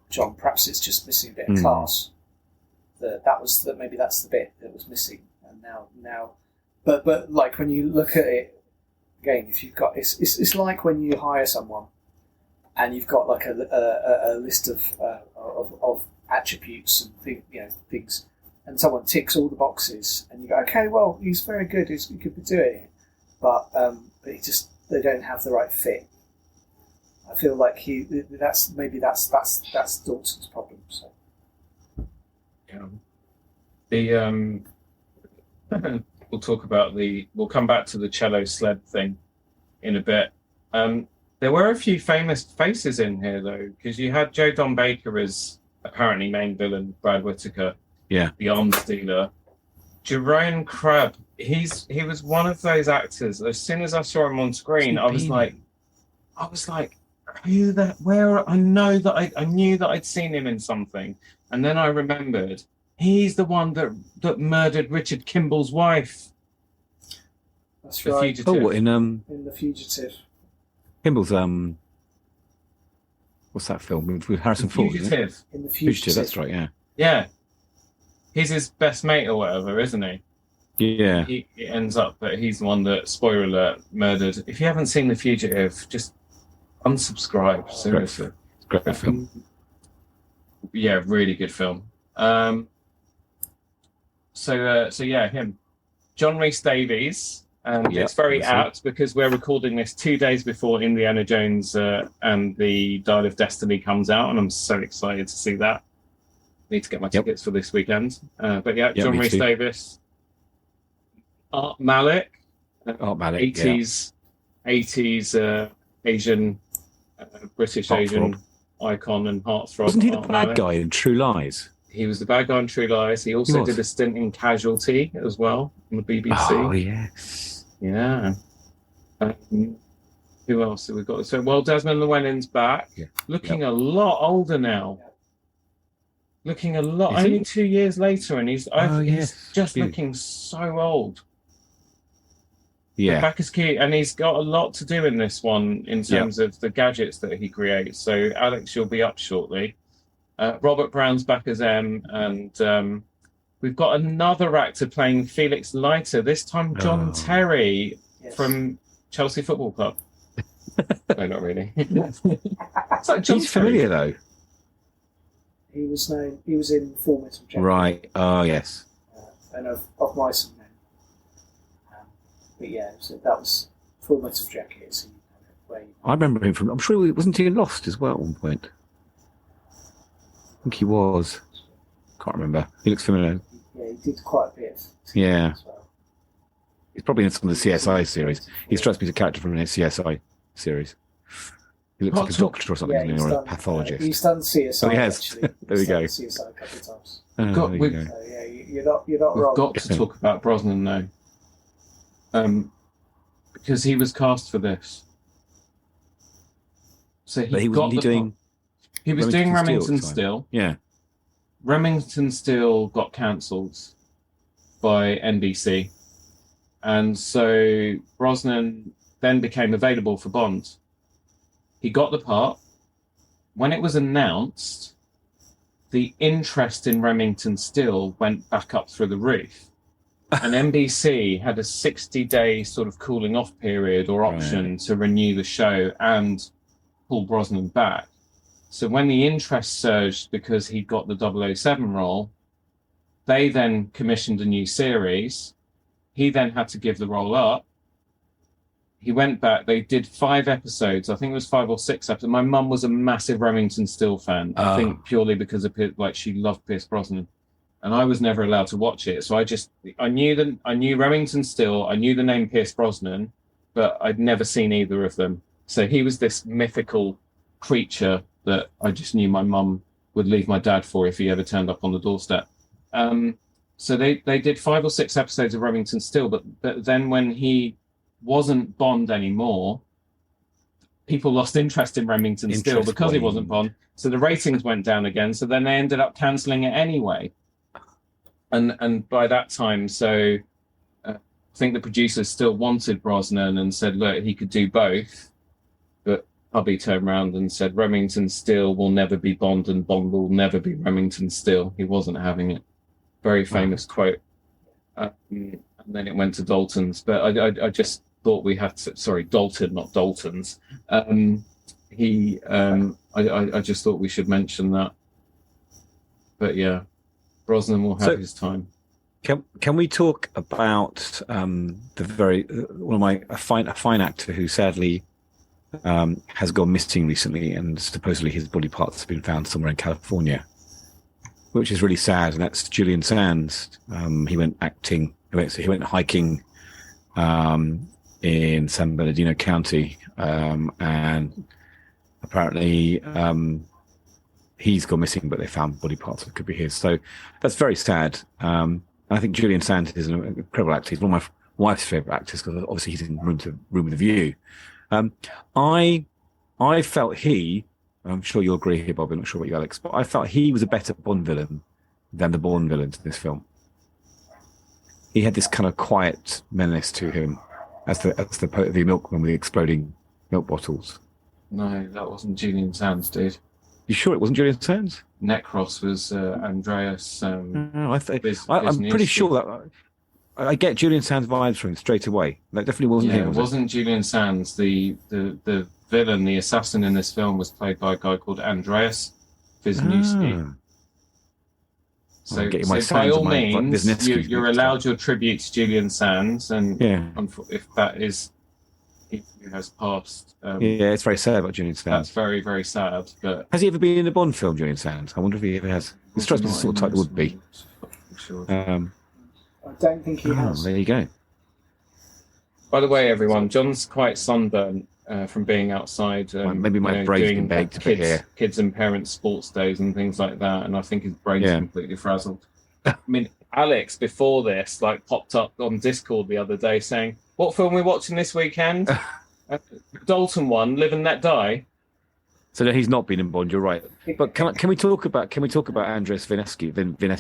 Speaker 9: John, perhaps it's just missing a bit of class. Maybe that's the bit that was missing. And now, but like when you look at it again, if you've got it's like when you hire someone and you've got like a list of attributes and things, and someone ticks all the boxes, and you go, okay, well, he's very good. He could be doing it, but they don't have the right fit. I feel like that's Dalton's problem. So.
Speaker 1: Yeah. We'll come back to the cello sled thing in a bit. There were a few famous faces in here though, because you had Joe Don Baker as apparently main villain, Brad Whitaker, the arms dealer. Jerome Crabb, he was one of those actors. As soon as I saw him on screen, I was like, who that? Where? I knew that I'd seen him in something, and then I remembered he's the one that murdered Richard Kimball's wife.
Speaker 9: That's
Speaker 1: The
Speaker 9: right.
Speaker 1: Fugitive.
Speaker 7: Oh, in
Speaker 9: The Fugitive.
Speaker 7: Kimball's what's that film with Harrison
Speaker 1: The
Speaker 7: Ford? Isn't it?
Speaker 1: Fugitive.
Speaker 9: In The Fugitive.
Speaker 7: That's right. Yeah.
Speaker 1: Yeah. He's his best mate or whatever, isn't he?
Speaker 7: Yeah.
Speaker 1: He ends up that he's the one that, spoiler alert, murdered. If you haven't seen The Fugitive, just unsubscribe. Seriously.
Speaker 7: Great film.
Speaker 1: Yeah, really good film. So yeah, him. John Rhys Davies. And it's very apt because we're recording this 2 days before Indiana Jones and the Dial of Destiny comes out, and I'm so excited to see that. Need to get my tickets for this weekend. But yeah, John Rhys Davies. Art Malik. 80s Asian, British
Speaker 7: Heartthrob.
Speaker 1: Asian icon and heartthrob.
Speaker 7: Wasn't he the
Speaker 1: Art
Speaker 7: bad
Speaker 1: Malik.
Speaker 7: guy in True Lies?
Speaker 1: He was the bad guy in True Lies. He also did a stint in Casualty as well on the BBC.
Speaker 7: Oh, yes.
Speaker 1: Yeah. Who else have we got? So, Desmond Llewellyn's back.
Speaker 7: Yeah.
Speaker 1: Looking a lot older now. Looking a lot. Only 2 years later, and he's just looking so old.
Speaker 7: Yeah.
Speaker 1: Back is key, and he's got a lot to do in this one in terms of the gadgets that he creates. So, Alex, you'll be up shortly. Robert Brown's back as M, and we've got another actor playing Felix Leiter, this time John Terry from Chelsea Football Club. No, not really. It's like John
Speaker 7: He's familiar, though.
Speaker 9: He was in Full Metal Jacket.
Speaker 7: Right. Oh, yes.
Speaker 9: And of Mice and Men. But yeah, so that was Full Metal Jacket. So
Speaker 7: I remember him from. I'm sure wasn't he in Lost as well at one point? I think he was. Can't remember. He looks familiar.
Speaker 9: Yeah, he did quite a bit.
Speaker 7: Yeah.
Speaker 9: As well.
Speaker 7: He's probably in some of the CSI series. He strikes me as a character from a CSI series. He looks like a doctor or something, or a pathologist.
Speaker 9: He's done CSI.
Speaker 7: Oh, he has.
Speaker 9: Actually.
Speaker 7: There we go.
Speaker 9: CSI a couple of times.
Speaker 1: You're
Speaker 9: not wrong.
Speaker 1: We've got to talk about Brosnan now, because he was cast for this. So he was doing Remington Steele.
Speaker 7: Yeah.
Speaker 1: Remington Steele got cancelled by NBC, and so Brosnan then became available for Bond. He got the part. When it was announced, the interest in Remington Steele went back up through the roof. And NBC had a 60-day sort of cooling off period or option to renew the show and pull Brosnan back. So when the interest surged because he got the 007 role, they then commissioned a new series. He then had to give the role up. He went back. They did 5 episodes. I think it was 5 or 6 episodes. My mum was a massive Remington Steele fan. I think purely because of she loved Pierce Brosnan, and I was never allowed to watch it. So I knew Remington Steele. I knew the name Pierce Brosnan, but I'd never seen either of them. So he was this mythical creature that I just knew my mum would leave my dad for if he ever turned up on the doorstep. So they did 5 or 6 episodes of Remington Steele, but then when he wasn't Bond anymore, people lost interest in Remington Steele because he wasn't Bond. So the ratings went down again. So then they ended up cancelling it anyway. And by that time, so I think the producers still wanted Brosnan and said, look, he could do both. But hubby turned around and said, Remington Steele will never be Bond and Bond will never be Remington Steele. He wasn't having it. Very famous quote. And then it went to Dalton's. But I just thought we had to, sorry, Dalton, not Dalton's. I just thought we should mention that. But yeah, Brosnan will have his time.
Speaker 7: Can we talk about a fine actor who sadly has gone missing recently, and supposedly his body parts have been found somewhere in California, which is really sad. And that's Julian Sands. He went acting. He went hiking in San Bernardino County, and apparently he's gone missing, but they found body parts that could be his. So that's very sad. I think Julian Sands is an incredible actor. He's one of my wife's favorite actors because obviously he's in Room with a View. I felt I'm sure you'll agree here, Bob. I'm not sure about you, Alex, but I felt he was a better Bond villain than the Bond villains in this film. He had this kind of quiet menace to him, as the milkman with the exploding milk bottles.
Speaker 1: No, that wasn't Julian Sands, dude.
Speaker 7: You sure it wasn't Julian Sands?
Speaker 1: Necros was Andreas.
Speaker 7: No, I'm pretty sure that I get Julian Sands vibes from him straight away. That definitely wasn't him.
Speaker 1: It wasn't Julian Sands. The villain, the assassin in this film, was played by a guy called Andreas Wisniewski. So by all means, you're allowed your tribute to Julian Sands, and if that is who has passed.
Speaker 7: It's very sad about Julian Sands.
Speaker 1: That's very, very sad. But
Speaker 7: has he ever been in a Bond film, Julian Sands? I wonder if he ever has. It strikes me the sort of type that would be.
Speaker 9: Sure. I don't think he has.
Speaker 7: There you go.
Speaker 1: By the way, everyone, John's quite sunburnt from being outside.
Speaker 7: Maybe my brain's been baked a bit here.
Speaker 1: Kids and parents' sports days and things like that, and I think his brain's completely frazzled. I mean, Alex before this popped up on Discord the other day saying, "What film are we watching this weekend?" Dalton one, Live and Let Die.
Speaker 7: So no, he's not been in Bond. You're right. But can we talk about Andres Vinescu,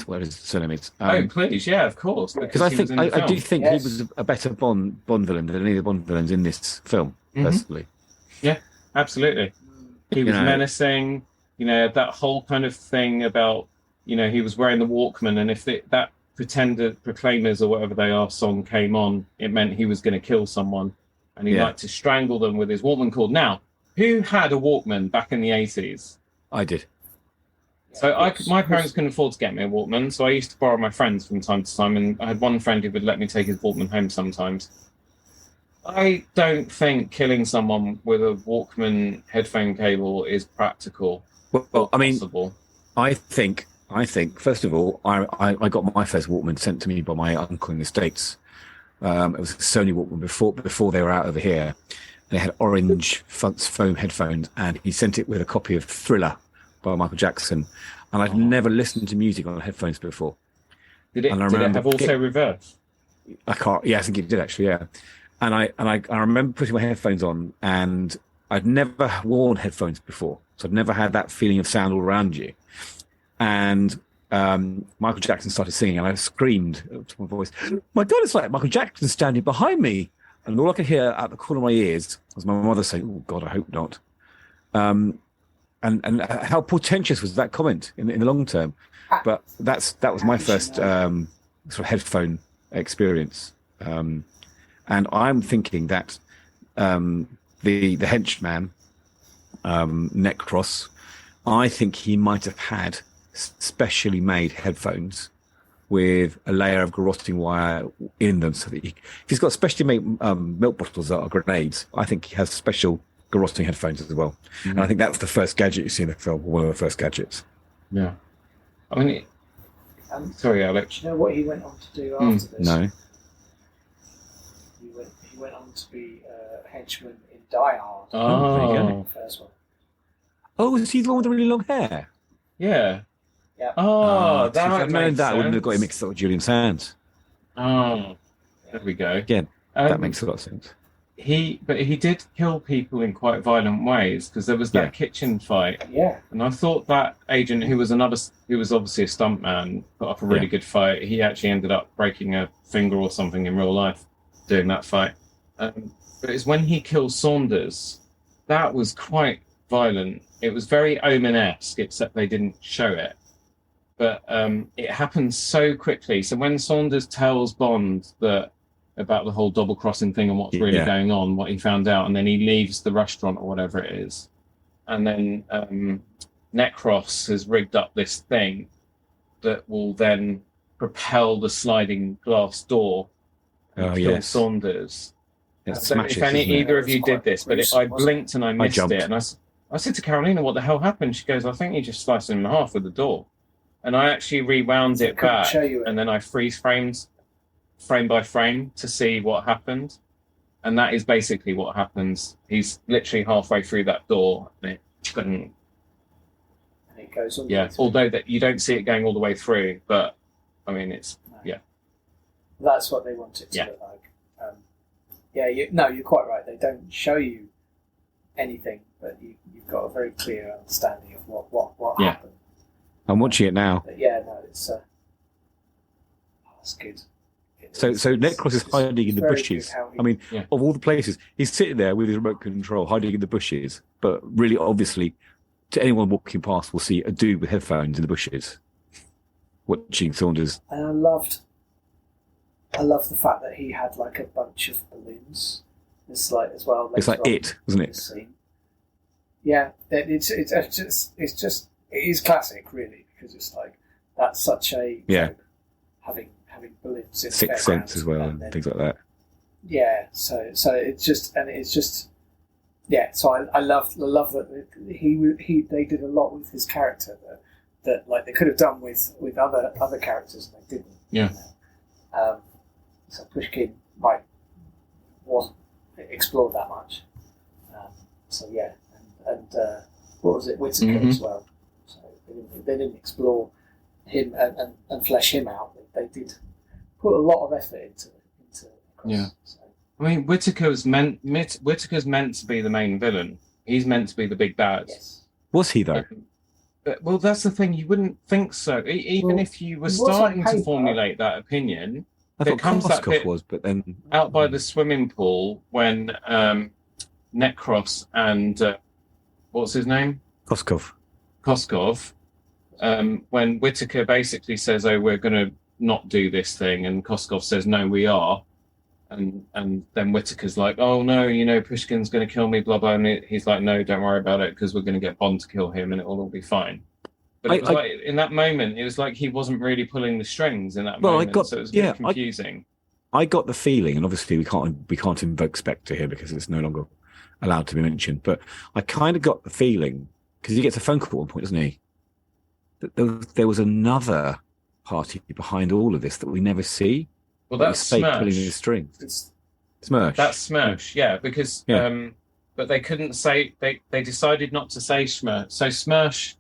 Speaker 7: whatever his surname is?
Speaker 1: Please, yeah, of course.
Speaker 7: Because I do think he was a better Bond villain than any of the Bond villains in this film. Personally,
Speaker 1: yeah, absolutely. He was menacing. That whole kind of thing about he was wearing the Walkman, and if that Pretended Proclaimers or whatever they are song came on, it meant he was going to kill someone, and he liked to strangle them with his Walkman cord. Now, who had a Walkman back in the 80s?
Speaker 7: I did.
Speaker 1: So my parents couldn't afford to get me a Walkman, so I used to borrow my friends from time to time, and I had one friend who would let me take his Walkman home sometimes. I don't think killing someone with a Walkman headphone cable is practical.
Speaker 7: Well, I mean,
Speaker 1: possible.
Speaker 7: I think first of all, I got my first Walkman sent to me by my uncle in the States. It was a Sony Walkman before they were out over here. They had orange foam headphones, and he sent it with a copy of Thriller by Michael Jackson. And I'd never listened to music on headphones before.
Speaker 1: Did it have also reverse?
Speaker 7: I can't. Yeah, I think it did actually. Yeah, and I remember putting my headphones on, and I'd never worn headphones before, so I'd never had that feeling of sound all around you. And Michael Jackson started singing, and I screamed to my voice, "My God, it's like Michael Jackson standing behind me!" And all I could hear out the corner of my ears was my mother saying, "Oh God, I hope not." And how portentous was that comment in the long term? But that was my first sort of headphone experience. And I'm thinking that the henchman, Necros, I think he might have had specially made headphones with a layer of garroting wire in them, so that if he's got specially made milk bottles that are grenades, I think he has special garroting headphones as well. And I think that's the first gadget you see in the film, one of the first gadgets.
Speaker 1: Yeah. I mean, sorry, Alex.
Speaker 9: Do you know what he went on to do after this?
Speaker 7: No.
Speaker 9: He went on to be a henchman in Die Hard.
Speaker 1: Oh, there you
Speaker 9: go. First one.
Speaker 7: Oh, is he the one with the really long hair?
Speaker 1: Yeah.
Speaker 9: Yeah.
Speaker 1: Oh,
Speaker 7: if I'd known that, I wouldn't have got him mixed up with Julian Sands.
Speaker 1: Oh, there we go.
Speaker 7: Again, that makes a lot of sense.
Speaker 1: He did kill people in quite violent ways, because there was that kitchen fight.
Speaker 9: Yeah.
Speaker 1: And I thought that agent, who was obviously a stuntman, put up a really good fight. He actually ended up breaking a finger or something in real life doing that fight. But it's when he kills Saunders, that was quite violent. It was very Omen-esque, except they didn't show it. But it happened so quickly. So when Saunders tells Bond about the whole double crossing thing and what's really going on, what he found out, and then he leaves the restaurant or whatever it is, and then Necros has rigged up this thing that will then propel the sliding glass door and kill Saunders. So if either of you did this, but I blinked and I missed it, and I said to Carolina, "What the hell happened?" She goes, "I think he just sliced him in half with the door." And I actually rewound it back, and then I freeze framed frame by frame to see what happened. And that is basically what happens. He's literally halfway through that door, and it couldn't.
Speaker 9: And it goes on.
Speaker 1: Yeah, although that you don't see it going all the way through, but I mean, it's
Speaker 9: That's what they want it to look like. You're quite right. They don't show you anything, but you've got a very clear understanding of what happened.
Speaker 7: I'm watching it now.
Speaker 9: But it's good.
Speaker 7: So Necros is hiding in the bushes. I mean,
Speaker 1: Yeah.
Speaker 7: of all the places, he's sitting there with his remote control, hiding in the bushes. But really, obviously, to anyone walking past, will see a dude with headphones in the bushes, watching Saunders.
Speaker 9: And I love the fact that he had like a bunch of balloons. It's like as well.
Speaker 7: It's like
Speaker 9: later on
Speaker 7: it, wasn't
Speaker 9: in
Speaker 7: it?
Speaker 9: the scene. Yeah, it is classic, really, because it's like that's such a having balloons in
Speaker 7: Sixth
Speaker 9: the
Speaker 7: Sense as well, and things like that.
Speaker 9: Yeah, so it's just So I love that they did a lot with his character that like they could have done with other characters and they didn't.
Speaker 1: Yeah.
Speaker 9: So Pushkin wasn't explored that much. So yeah, and what was it, Whittaker as well. So they didn't explore him and flesh him out. They did put a lot of effort into
Speaker 1: Yeah.
Speaker 9: So.
Speaker 1: I mean, Whittaker's meant to be the main villain. He's meant to be the big bad.
Speaker 9: Yes.
Speaker 7: Was he though?
Speaker 1: But, well, that's the thing. You wouldn't think so. Even if you were starting to formulate that opinion,
Speaker 7: I thought Koskov was, but then
Speaker 1: out by the swimming pool when Necros and what's his name?
Speaker 7: Koskov.
Speaker 1: When Whittaker basically says, "Oh, we're going to not do this thing," and Koskov says, "No, we are." And then Whittaker's like, "Oh no, Pushkin's going to kill me, blah blah." And he's like, "No, don't worry about it, because we're going to get Bond to kill him, and it will all be fine." But it was like in that moment, it was like he wasn't really pulling the strings in that moment, so it was a bit confusing.
Speaker 7: I got the feeling, and obviously we can't invoke Spectre here because it's no longer allowed to be mentioned. But I kind of got the feeling, because he gets a phone call at one point, doesn't he? That there was another party behind all of this that we never see.
Speaker 1: Well, that's
Speaker 7: Smash. Pulling the strings. Smash.
Speaker 1: That's Smash, yeah, because but they couldn't say they decided not to say Smash. So Smash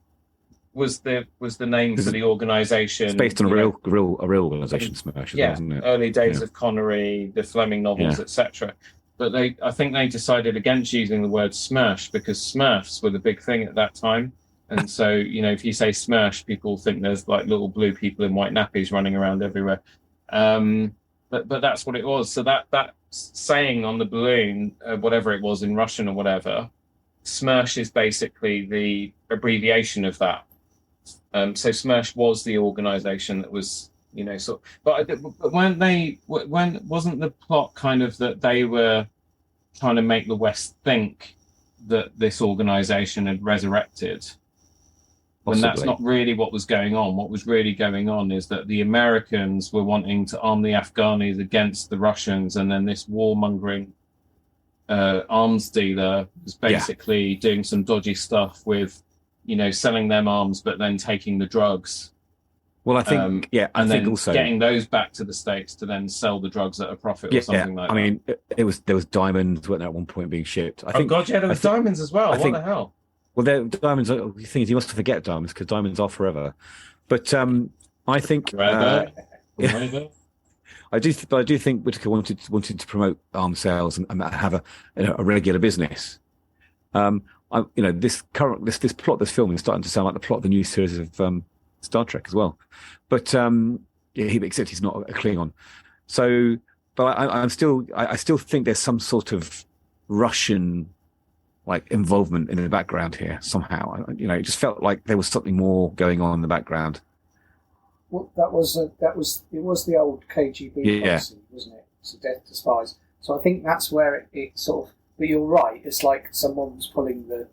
Speaker 1: was the name for the organisation.
Speaker 7: It's based on a real organisation, Smash, isn't it?
Speaker 1: Early days of Connery, the Fleming novels, etc. But I think they decided against using the word Smash because Smurfs were the big thing at that time. And so, if you say Smash, people think there's like little blue people in white nappies running around everywhere. But that's what it was. So that saying on the balloon, whatever it was in Russian or whatever, Smersh is basically the abbreviation of that. So Smersh was the organisation that was, But when wasn't the plot kind of that they were trying to make the West think that this organisation had resurrected? When that's not really what was going on. What was really going on is that the Americans were wanting to arm the Afghanis against the Russians, and then this warmongering arms dealer was basically doing some dodgy stuff with, selling them arms, but then taking the drugs.
Speaker 7: Well, I think, I think also
Speaker 1: getting those back to the States to then sell the drugs at a profit or something like that.
Speaker 7: I mean, there was diamonds, weren't there, at one point being shipped?
Speaker 1: There was diamonds as well. What the hell?
Speaker 7: Well, diamonds. The thing is, you must forget diamonds because diamonds are forever. But I think, I do think Whittaker wanted to promote arms sales and have a regular business. This plot, this film is starting to sound like the plot of the new series of Star Trek as well. But except he's not a Klingon. So, but I still think there's some sort of Russian involvement in the background here somehow. It just felt like there was something more going on in the background.
Speaker 9: Well, it was the old KGB policy, wasn't it? So death to spies. So I think that's where it sort of. But you're right. It's like someone was pulling the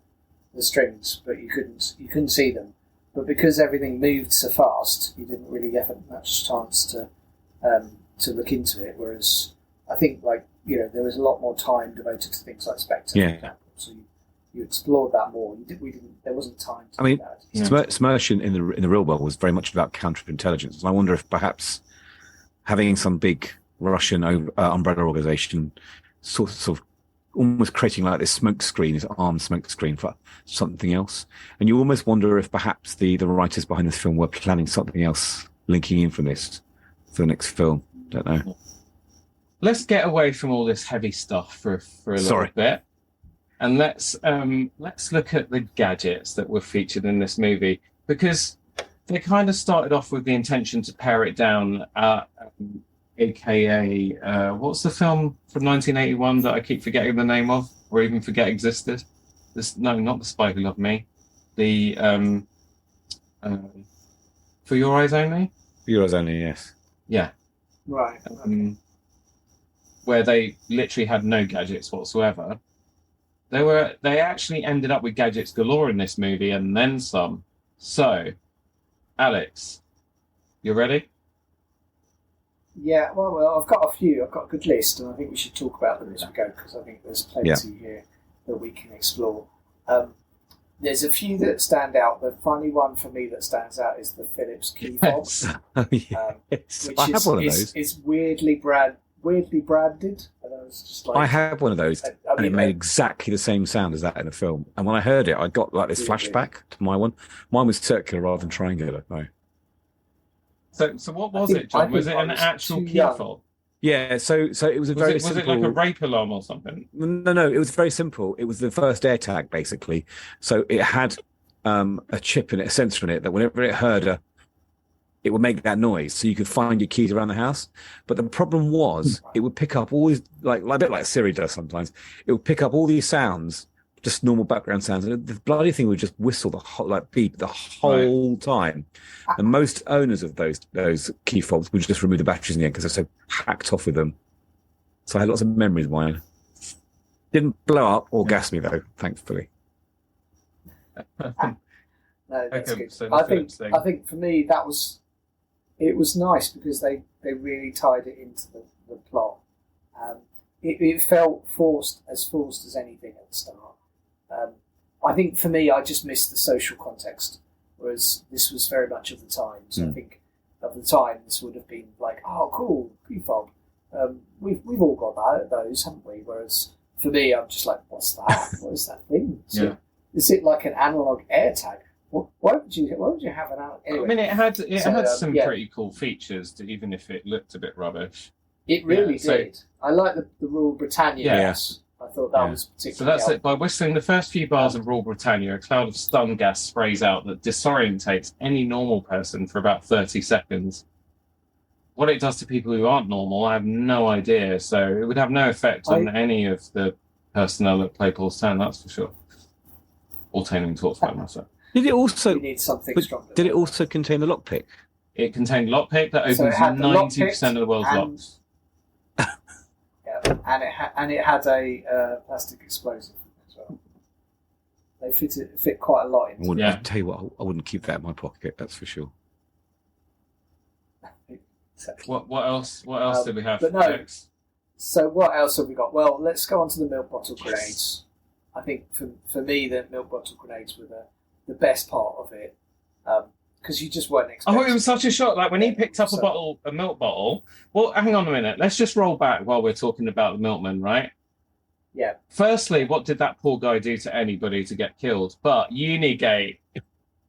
Speaker 9: strings, but you couldn't see them. But because everything moved so fast, you didn't really have much chance to look into it. Whereas I think there was a lot more time devoted to things like Spectre, for example. So you explored that more. There wasn't time to do that.
Speaker 7: Smersh in the real world was very much about counterintelligence. And I wonder if perhaps having some big Russian umbrella organization sort of almost creating like this smoke screen, this armed smoke screen for something else. And you almost wonder if perhaps the writers behind this film were planning something else linking in from this for the next film. Don't know.
Speaker 1: Let's get away from all this heavy stuff for a little bit. And let's look at the gadgets that were featured in this movie, because they kind of started off with the intention to pare it down aka what's the film from 1981 that I keep forgetting the name of, or even forget existed? Not The Spy Who Loved Me. The For Your Eyes Only.
Speaker 7: For Your Eyes Only, yes.
Speaker 1: Yeah.
Speaker 9: Right.
Speaker 1: Where they literally had no gadgets whatsoever. They actually ended up with gadgets galore in this movie and then some. So, Alex, you ready?
Speaker 9: Yeah, well, I've got a few. I've got a good list, and I think we should talk about them as we go, because I think there's plenty here that we can explore. There's a few that stand out. The funny one for me that stands out is the Philips key fob, which
Speaker 7: I have one of those.
Speaker 9: It's weirdly branded. And I was just like,
Speaker 7: I have one of those, and it made exactly the same sound as that in the film. And when I heard it, I got like this flashback to my one. Mine was circular rather than triangular. No.
Speaker 1: So what was it, John? Was it an actual key fob?
Speaker 7: Yeah, so it was a very simple...
Speaker 1: Was it like a rape alarm or something?
Speaker 7: No, it was very simple. It was the first AirTag, basically. So it had a chip in it, a sensor in it, that whenever it heard it would make that noise, so you could find your keys around the house. But the problem was, it would pick up all these, like a bit like Siri does sometimes. It would pick up all these sounds, just normal background sounds, and the bloody thing would just whistle beep the whole time. And most owners of those key fobs would just remove the batteries in the end because they're so hacked off with them. So I had lots of memories of mine. Didn't blow up or gas me though, thankfully.
Speaker 9: No, that's good.
Speaker 1: So
Speaker 9: I think for me it was nice because they really tied it into the plot. It felt forced as anything at the start. I think for me, I just missed the social context, whereas this was very much of the time. So I think of the time, this would have been like, oh, cool, key fob. We've all got those, haven't we? Whereas for me, I'm just like, what's that? What is that thing? Is it like an analog AirTag? Why would you have an analog? Anyway,
Speaker 1: I mean, it had some pretty cool features, even if it looked a bit rubbish.
Speaker 9: It really did. I like the Rule Britannia.
Speaker 1: Yes.
Speaker 9: I thought that was particularly
Speaker 1: So that's it. By whistling the first few bars of Rule Britannia, a cloud of stun gas sprays out that disorientates any normal person for about 30 seconds. What it does to people who aren't normal, I have no idea. So it would have no effect on any of the personnel at Claypool's Town, that's for sure. Or Tailoring Talk, by myself.
Speaker 7: Did it also?
Speaker 9: You need something stronger.
Speaker 7: Did it also contain the lockpick?
Speaker 1: It contained lockpick that opens 90% of the world's locks.
Speaker 9: And it had a plastic explosive as well. They fit quite a lot into it.
Speaker 7: I tell you what, I wouldn't keep that in my pocket. That's for sure.
Speaker 1: What else did we have?
Speaker 9: So what else have we got? Well, let's go on to the milk bottle grenades. I think for me, the milk bottle grenades were the best part of it. Because you just weren't expecting.
Speaker 1: Oh, it was such a shock. Like when he picked up a milk bottle. Well, hang on a minute. Let's just roll back while we're talking about the milkman, right?
Speaker 9: Yeah.
Speaker 1: Firstly, what did that poor guy do to anybody to get killed? But Unigate,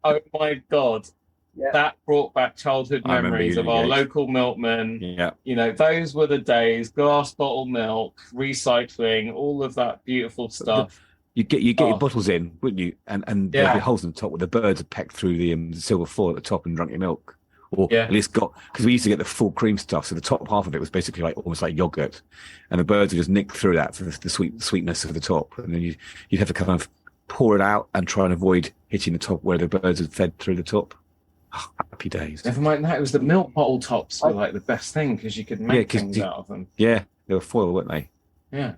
Speaker 1: oh my God. Yeah. That brought back childhood memories of our local milkman.
Speaker 7: Yeah.
Speaker 1: You know, those were the days, glass bottle milk, recycling, all of that beautiful stuff.
Speaker 7: You get your bottles in, wouldn't you? And there'd be holes in the top where the birds had pecked through the silver foil at the top and drunk your milk. Or at least because we used to get the full cream stuff, so the top half of it was basically almost like yogurt, and the birds would just nick through that for the sweetness of the top, and then you'd have to kind of pour it out and try and avoid hitting the top where the birds had fed through the top. Oh, happy days.
Speaker 1: Never mind that, it was the milk bottle tops were like the best thing because you could make things out of them.
Speaker 7: Yeah, they were foil, weren't they?
Speaker 1: Yeah.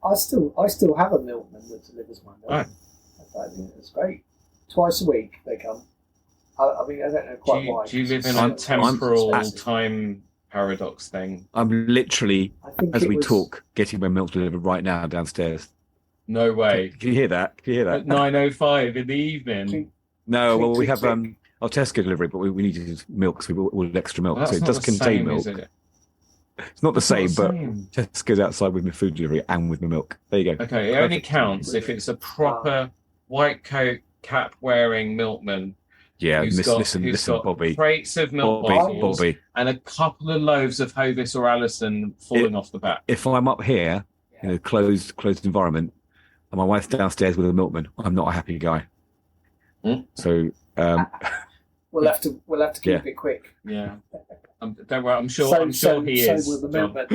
Speaker 9: I still have a milkman that delivers my milk.
Speaker 1: Right.
Speaker 9: I think it's great. Twice a week they come. I mean, I don't know quite why.
Speaker 1: Do you live in a temporal time paradox thing?
Speaker 7: I'm literally, as we talk, getting my milk delivered right now downstairs.
Speaker 1: No way.
Speaker 7: Can you hear that? At
Speaker 1: 9:05 in the evening.
Speaker 7: No, well, we have our Tesco delivery, but we needed milk, so we ordered extra milk.
Speaker 1: Well,
Speaker 7: so it does contain milk. It's not the same, but Tesco's outside with my food delivery and with my milk. There you go.
Speaker 1: Okay, it only counts if it's a proper white coat, cap wearing milkman.
Speaker 7: Yeah, listen, Bobby.
Speaker 1: Crates of milk bottles and a couple of loaves of Hovis or Allison falling off the back.
Speaker 7: If I'm up here in a closed environment and my wife's downstairs with a milkman, I'm not a happy guy. So
Speaker 9: we'll have to keep it quick.
Speaker 1: Yeah. Don't worry, I'm sure he is.
Speaker 9: So will the milkman.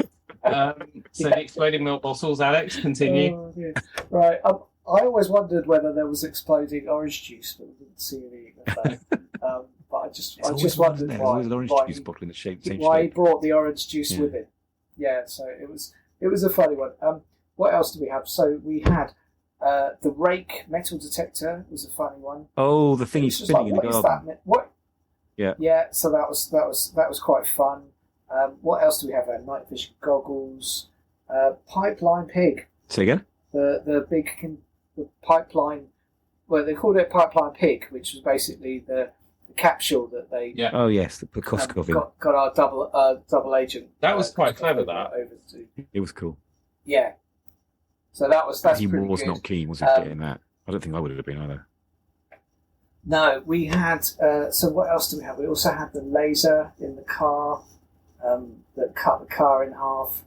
Speaker 1: So the exploding milk bottles, Alex, continue.
Speaker 9: Oh, yeah. Right. I always wondered whether there was exploding orange juice, but I didn't see any of that. But I just wondered why.
Speaker 7: There's an orange juice bottle in the same
Speaker 9: why he
Speaker 7: shape.
Speaker 9: brought the orange juice with him. Yeah. So it was a funny one. What else do we have? So we had the rake metal detector was a funny one.
Speaker 7: Oh, the thing he's spinning in the garden.
Speaker 9: What?
Speaker 7: Yeah.
Speaker 9: Yeah. So that was quite fun. What else do we have? Night vision goggles, pipeline pig.
Speaker 7: Say again.
Speaker 9: The pipeline. Well, they called it pipeline pig, which was basically the capsule that they.
Speaker 1: Yeah.
Speaker 7: Oh yes, the Koskov.
Speaker 9: Got our double agent.
Speaker 1: That was quite clever.
Speaker 7: It was cool.
Speaker 9: Yeah. So that's
Speaker 7: he
Speaker 9: pretty
Speaker 7: was
Speaker 9: good.
Speaker 7: not keen, was he, getting that? I don't think I would have been either.
Speaker 9: No, we had. So what else do we have? We also had the laser in the car that cut the car in half.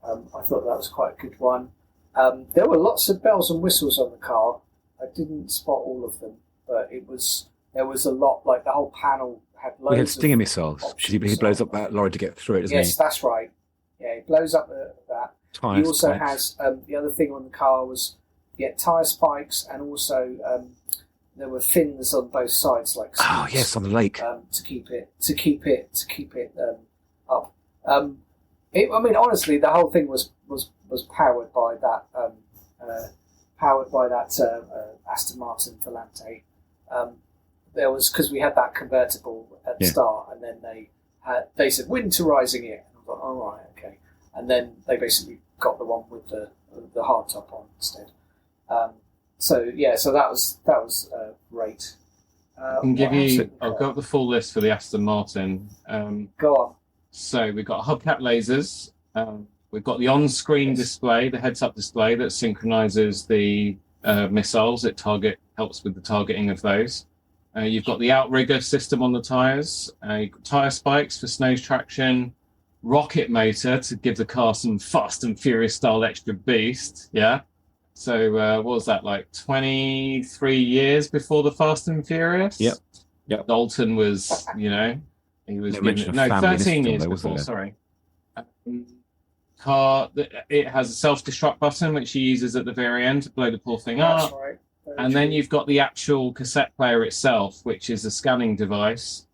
Speaker 9: I thought that was quite a good one. There were lots of bells and whistles on the car. I didn't spot all of them, but there was a lot. Like the whole panel had loads.
Speaker 7: We had Stinger missiles. He blows up that lorry to get through it, doesn't he?
Speaker 9: Yes, that's right. Yeah, he blows up that.
Speaker 7: Tires,
Speaker 9: he also
Speaker 7: spikes.
Speaker 9: has the other thing on the car was tyre spikes, and also there were fins on both sides, like
Speaker 7: oh yes, on the lake
Speaker 9: to keep it up. I mean, honestly, the whole thing was powered by that Aston Martin Volante. There was because we had that convertible at the start, and then they said winterizing it. And I thought, oh right, okay. And then they basically got the one with the hard top on instead. So that was great.
Speaker 1: I can give you. I've got the full list for the Aston Martin.
Speaker 9: Go on.
Speaker 1: So we've got hubcap lasers. We've got the on-screen display, the heads-up display that synchronizes the missiles. It helps with the targeting of those. You've got the outrigger system on the tires. You've got tire spikes for snow traction. Rocket motor to give the car some Fast and Furious style extra boost. Yeah. So what was that, like 23 years before the Fast and Furious?
Speaker 7: Yep.
Speaker 1: Dalton was, he was 13 years before. Sorry. Car. It has a self-destruct button which he uses at the very end to blow the poor thing up.
Speaker 9: Right.
Speaker 1: And then you've got the actual cassette player itself, which is a scanning device.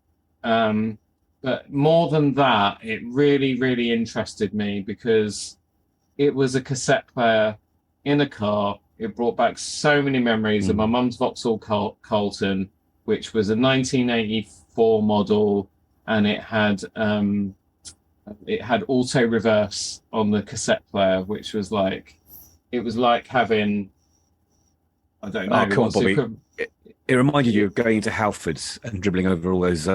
Speaker 1: But more than that, it really, really interested me because it was a cassette player in a car. It brought back so many memories of my mum's Vauxhall Colton, which was a 1984 model, and it had auto reverse on the cassette player, which was like, it was like having, I don't know.
Speaker 7: Oh, come on, Bobby. It reminded you of going into Halfords and dribbling over all those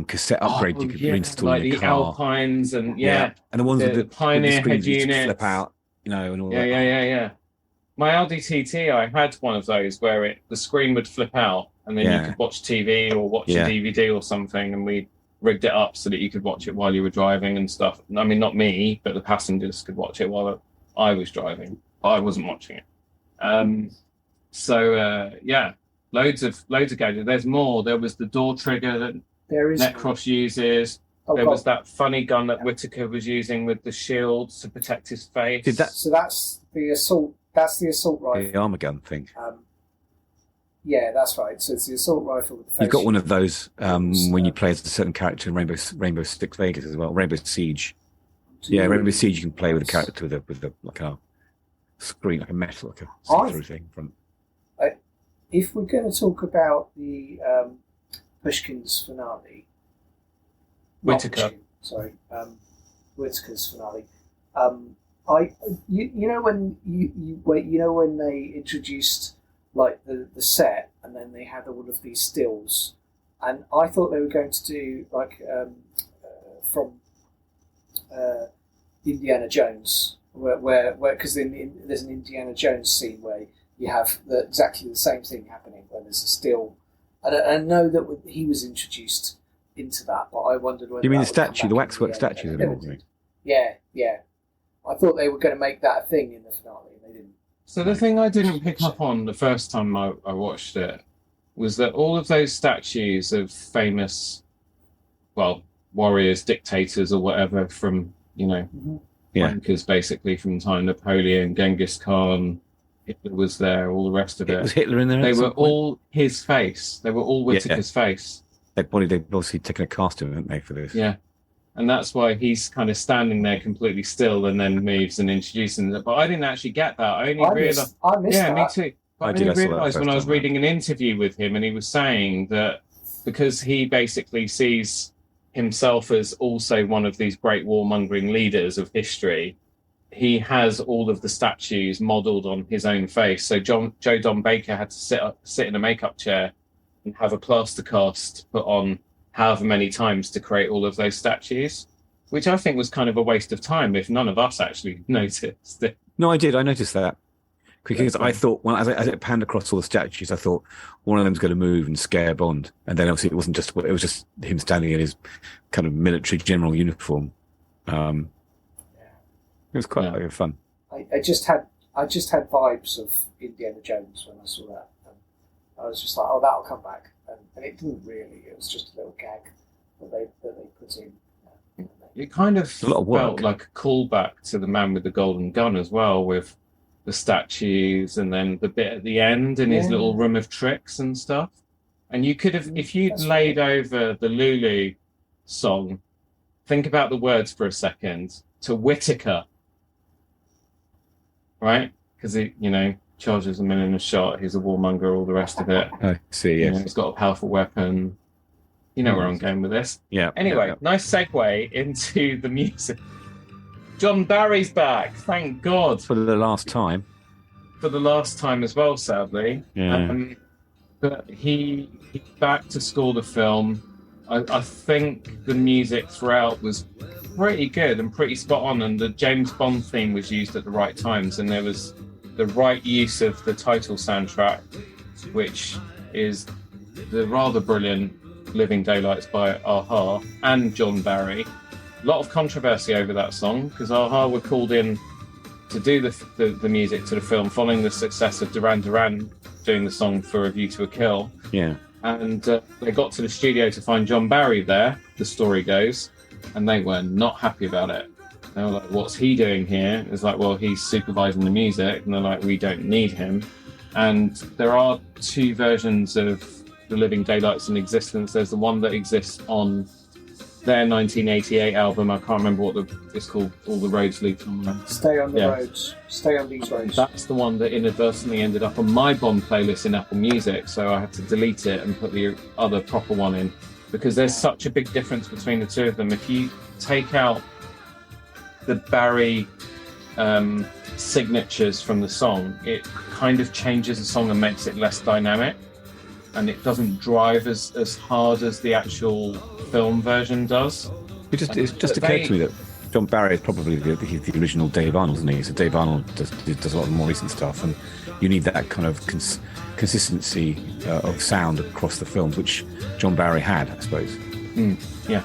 Speaker 7: cassette upgrades you could reinstall
Speaker 1: like
Speaker 7: in your
Speaker 1: the
Speaker 7: car.
Speaker 1: Alpines and
Speaker 7: and the ones with the
Speaker 1: Pioneer
Speaker 7: screens
Speaker 1: head
Speaker 7: used to
Speaker 1: units
Speaker 7: flip out, and all that.
Speaker 1: Yeah. My Audi TT, I had one of those where the screen would flip out, and then you could watch TV or watch a DVD or something, and we rigged it up so that you could watch it while you were driving and stuff. I mean, not me, but the passengers could watch it while I was driving, but I wasn't watching it. Loads of gadgets. There's more. There was the door trigger that Necros uses. There was that funny gun that Whittaker was using with the shield to protect his face.
Speaker 9: So that's the assault. That's the assault rifle.
Speaker 7: The armor gun thing.
Speaker 9: Yeah, that's right. So it's the assault rifle with the face.
Speaker 7: You've got one of those when you play as a certain character in Rainbow Six Vegas as well. Rainbow Siege. Yeah, Rainbow Siege. You can play with a character with a like a screen, like a metal, like a see-through thing in front.
Speaker 9: If we're going to talk about the Pushkin's finale,
Speaker 1: Whittaker.
Speaker 9: Whittaker's finale. When they introduced like the set, and then they had all of these stills, and I thought they were going to do like from Indiana Jones, where because there's an Indiana Jones scene where you have exactly the same thing happening, where there's a still. I know that he was introduced into that, but I wondered whether
Speaker 7: you mean the statue, the waxwork statue?
Speaker 9: Yeah. I thought they were going to make that a thing in the finale, and they didn't.
Speaker 1: So the thing I didn't pick up on the first time I watched it was that all of those statues of famous, well, warriors, dictators, or whatever from, wankers basically from the time Napoleon, Genghis Khan, Hitler was there, all the rest of it.
Speaker 7: Was Hitler in there?
Speaker 1: They were all his face. They were all Whittaker's face.
Speaker 7: They've obviously taken a cast of him, haven't they, for this?
Speaker 1: Yeah. And that's why he's kind of standing there completely still and then moves and introduces it. But I didn't actually get that. I missed that. Me too. But I only realised when I was reading an interview with him and he was saying that because he basically sees himself as also one of these great warmongering leaders of history, he has all of the statues modelled on his own face. So Joe Don Baker had to sit in a makeup chair and have a plaster cast put on however many times to create all of those statues, which I think was kind of a waste of time if none of us actually noticed it.
Speaker 7: No, I did. I noticed that. Because I thought, as it panned across all the statues, I thought one of them's going to move and scare Bond. And then obviously it was just him standing in his kind of military general uniform. It was quite fun.
Speaker 9: I just had vibes of Indiana Jones when I saw that. I was just like, oh, that'll come back. And it didn't really. It was just a little gag that they put in.
Speaker 1: It kind of felt like a callback to The Man with the Golden Gun as well, with the statues and then the bit at the end in his little room of tricks and stuff. And you could have, if you'd laid over the Lulu song, think about the words for a second, to Whittaker, right? Because he, charges a million a shot, he's a warmonger, all the rest of it.
Speaker 7: I see, yes.
Speaker 1: He's got a powerful weapon. You know where I'm going with this.
Speaker 7: Yeah.
Speaker 1: Anyway, nice segue into the music. John Barry's back, thank God.
Speaker 7: For the last time.
Speaker 1: For the last time as well, sadly.
Speaker 7: Yeah.
Speaker 1: But he's back to score the film. I think the music throughout was pretty good and pretty spot on, and the James Bond theme was used at the right times, and there was the right use of the title soundtrack, which is the rather brilliant Living Daylights by a-ha and John Barry. A lot of controversy over that song because a-ha were called in to do the music to the film following the success of Duran Duran doing the song for A View to a Kill.
Speaker 7: Yeah.
Speaker 1: And they got to the studio to find John Barry there, the story goes, and they were not happy about it. They were like, what's he doing here? It's like, well, he's supervising the music. And they're like, we don't need him. And there are two versions of The Living Daylights in existence. There's the one that exists on their 1988 album. I can't remember what it's called. All the Roads Lead to...
Speaker 9: Stay on the roads. Stay on these roads.
Speaker 1: That's the one that inadvertently ended up on my Bond playlist in Apple Music. So I had to delete it and put the other proper one in because there's such a big difference between the two of them. If you take out the Barry signatures from the song, it kind of changes the song and makes it less dynamic, and it doesn't drive as hard as the actual film version does.
Speaker 7: It just occurred to me that John Barry is probably the original Dave Arnold, isn't he? So Dave Arnold does a lot of more recent stuff, and you need that kind of consistency of sound across the films, which John Barry had, I suppose.
Speaker 1: Yeah.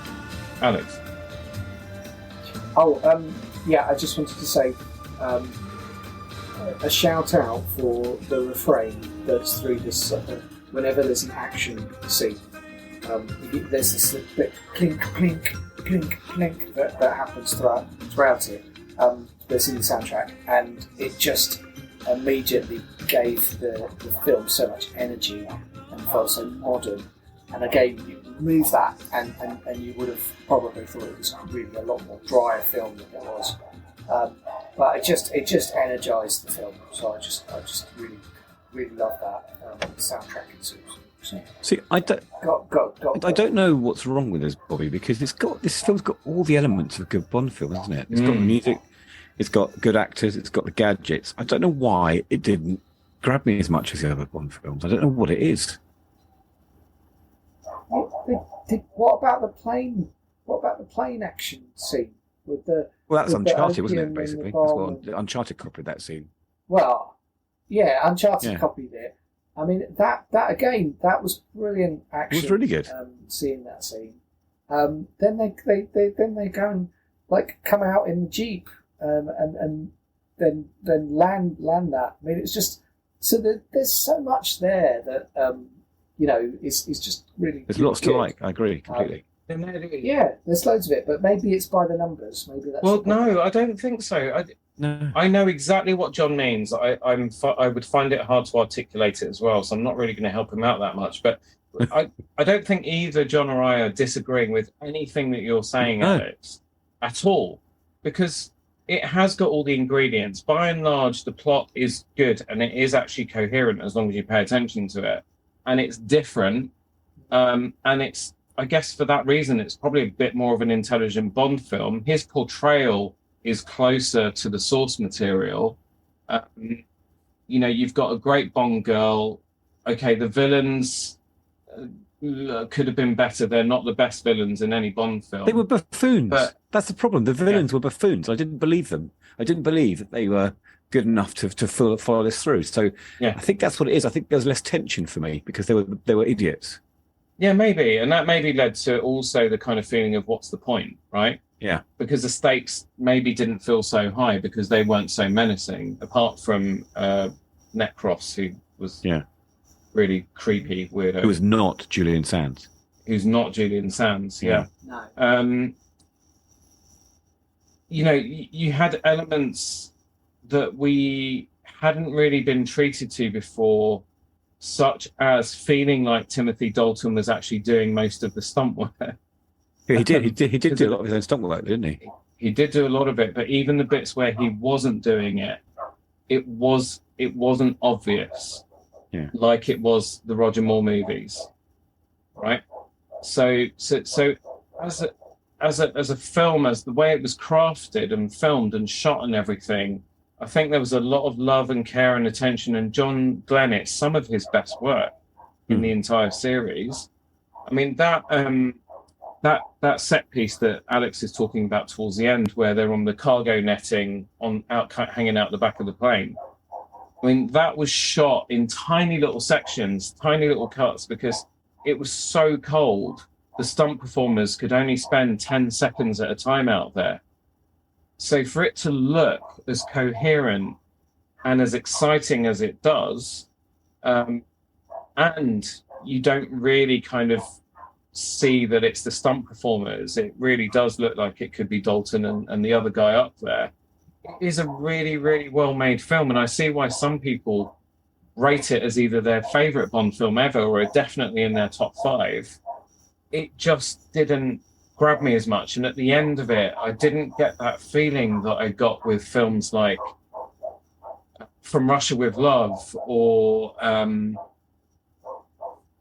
Speaker 1: Alex?
Speaker 9: I just wanted to say a shout out for the refrain that's through this. Whenever there's an action scene, there's this bit clink, clink, clink, clink that happens throughout it. That's in the soundtrack, and it just immediately gave the film so much energy and felt so modern. And again, you remove that, and you would have probably thought it was really a lot more drier film than it was. But it just energised the film. So I just really love that soundtrack itself.
Speaker 7: See, I don't know what's wrong with this, Bobby, because this film's got all the elements of a good Bond film, isn't it? It's got music, it's got good actors, it's got the gadgets. I don't know why it didn't grab me as much as the other Bond films. I don't know what it is.
Speaker 9: What about the plane? What about the plane action scene with the?
Speaker 7: Well, that's Uncharted, wasn't it? Basically, that's what Uncharted copied that scene.
Speaker 9: Well, yeah, Uncharted copied it. I mean, that again, that was brilliant action.
Speaker 7: It was really good.
Speaker 9: Seeing that scene. Then they go and come out in the Jeep and then land that. I mean, it's just so there's so much there that. It's just really.
Speaker 7: There's lots to like. I agree completely.
Speaker 9: Yeah, there's loads of it, but maybe it's by the numbers. Maybe that's.
Speaker 1: Well, no, I don't think so. I know exactly what John means. I would find it hard to articulate it as well, so I'm not really going to help him out that much. But I don't think either John or I are disagreeing with anything that you're saying, Alex, at all, because it has got all the ingredients. By and large, the plot is good and it is actually coherent as long as you pay attention to it, and it's different, and it's. I guess for that reason, it's probably a bit more of an intelligent Bond film. His portrayal is closer to the source material. You've got a great Bond girl. Okay, the villains could have been better. They're not the best villains in any Bond film.
Speaker 7: They were buffoons. But that's the problem. The villains were buffoons. I didn't believe them. I didn't believe that they were good enough to follow this through. So I think that's what it is. I think there's less tension for me because they were idiots.
Speaker 1: Yeah, maybe. And that maybe led to also the kind of feeling of what's the point, right?
Speaker 7: Yeah.
Speaker 1: Because the stakes maybe didn't feel so high because they weren't so menacing, apart from Necros, who was really creepy, weirdo.
Speaker 7: Who was not Julian Sands.
Speaker 1: Who's not Julian Sands,
Speaker 9: No.
Speaker 1: You had elements that we hadn't really been treated to before, such as feeling like Timothy Dalton was actually doing most of the stunt work.
Speaker 7: He did do a lot of his own stunt work, didn't he?
Speaker 1: He did do a lot of it, but even the bits where he wasn't doing it, it wasn't obvious, like it was the Roger Moore movies, right? So as a film, as the way it was crafted and filmed and shot and everything, I think there was a lot of love and care and attention, and John Glenn, it's some of his best work in the entire series. I mean, that set piece that Alex is talking about towards the end, where they're on the cargo netting hanging out the back of the plane. I mean, that was shot in tiny little sections, tiny little cuts, because it was so cold. The stunt performers could only spend 10 seconds at a time out there. So for it to look as coherent and as exciting as it does, and you don't really kind of see that it's the stunt performers, it really does look like it could be Dalton and the other guy up there. It is a really, really well-made film, and I see why some people rate it as either their favourite Bond film ever or definitely in their top 5. It just didn't grab me as much, and at the end of it I didn't get that feeling that I got with films like From Russia with Love or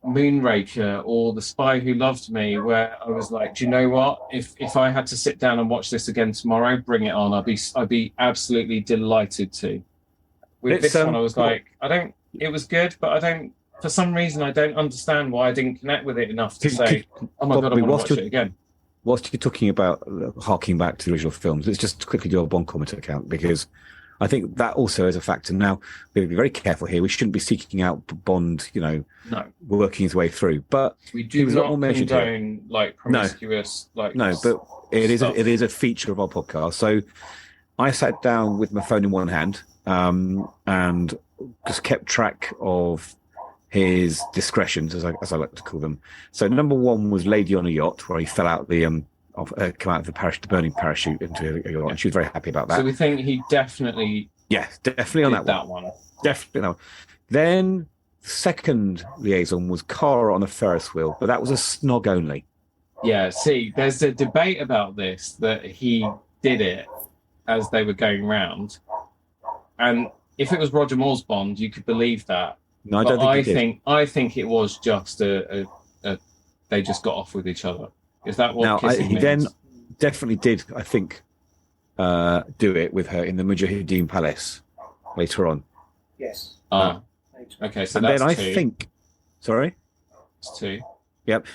Speaker 1: Moonraker or The Spy Who Loved Me, where I was like, do you know what, if I had to sit down and watch this again tomorrow, bring it on. I'd be absolutely delighted to. With this one I was like, it was good, but for some reason I don't understand why I didn't connect with it enough to say, oh my God, I want to watch it again.
Speaker 7: Whilst you're talking about harking back to the original films, let's just quickly do a Bond comment account, because I think that also is a factor. Now, we've got to be very careful here. We shouldn't be seeking out Bond, working his way through. But
Speaker 1: we do not condone like promiscuous, but
Speaker 7: it is a feature of our podcast. So I sat down with my phone in one hand and just kept track of his discretions, as I like to call them. So number 1 was Lady on a Yacht, where he fell out come out of the burning parachute into a yacht. And she was very happy about that.
Speaker 1: So we think he definitely
Speaker 7: on that one. Definitely that one. Then second liaison was Cara on a Ferris wheel, but that was a snog only.
Speaker 1: Yeah, see, there's a debate about this, that he did it as they were going round. And if it was Roger Moore's Bond, you could believe that.
Speaker 7: No, I don't think
Speaker 1: I think it was just they just got off with each other. Is that what
Speaker 7: he means? Then definitely did, I think, do it with her in the Mujahideen Palace later on.
Speaker 9: Yes.
Speaker 1: Okay, so
Speaker 7: and
Speaker 1: that's
Speaker 7: then I
Speaker 1: 2.
Speaker 7: think, sorry?
Speaker 1: It's 2.
Speaker 7: Yep.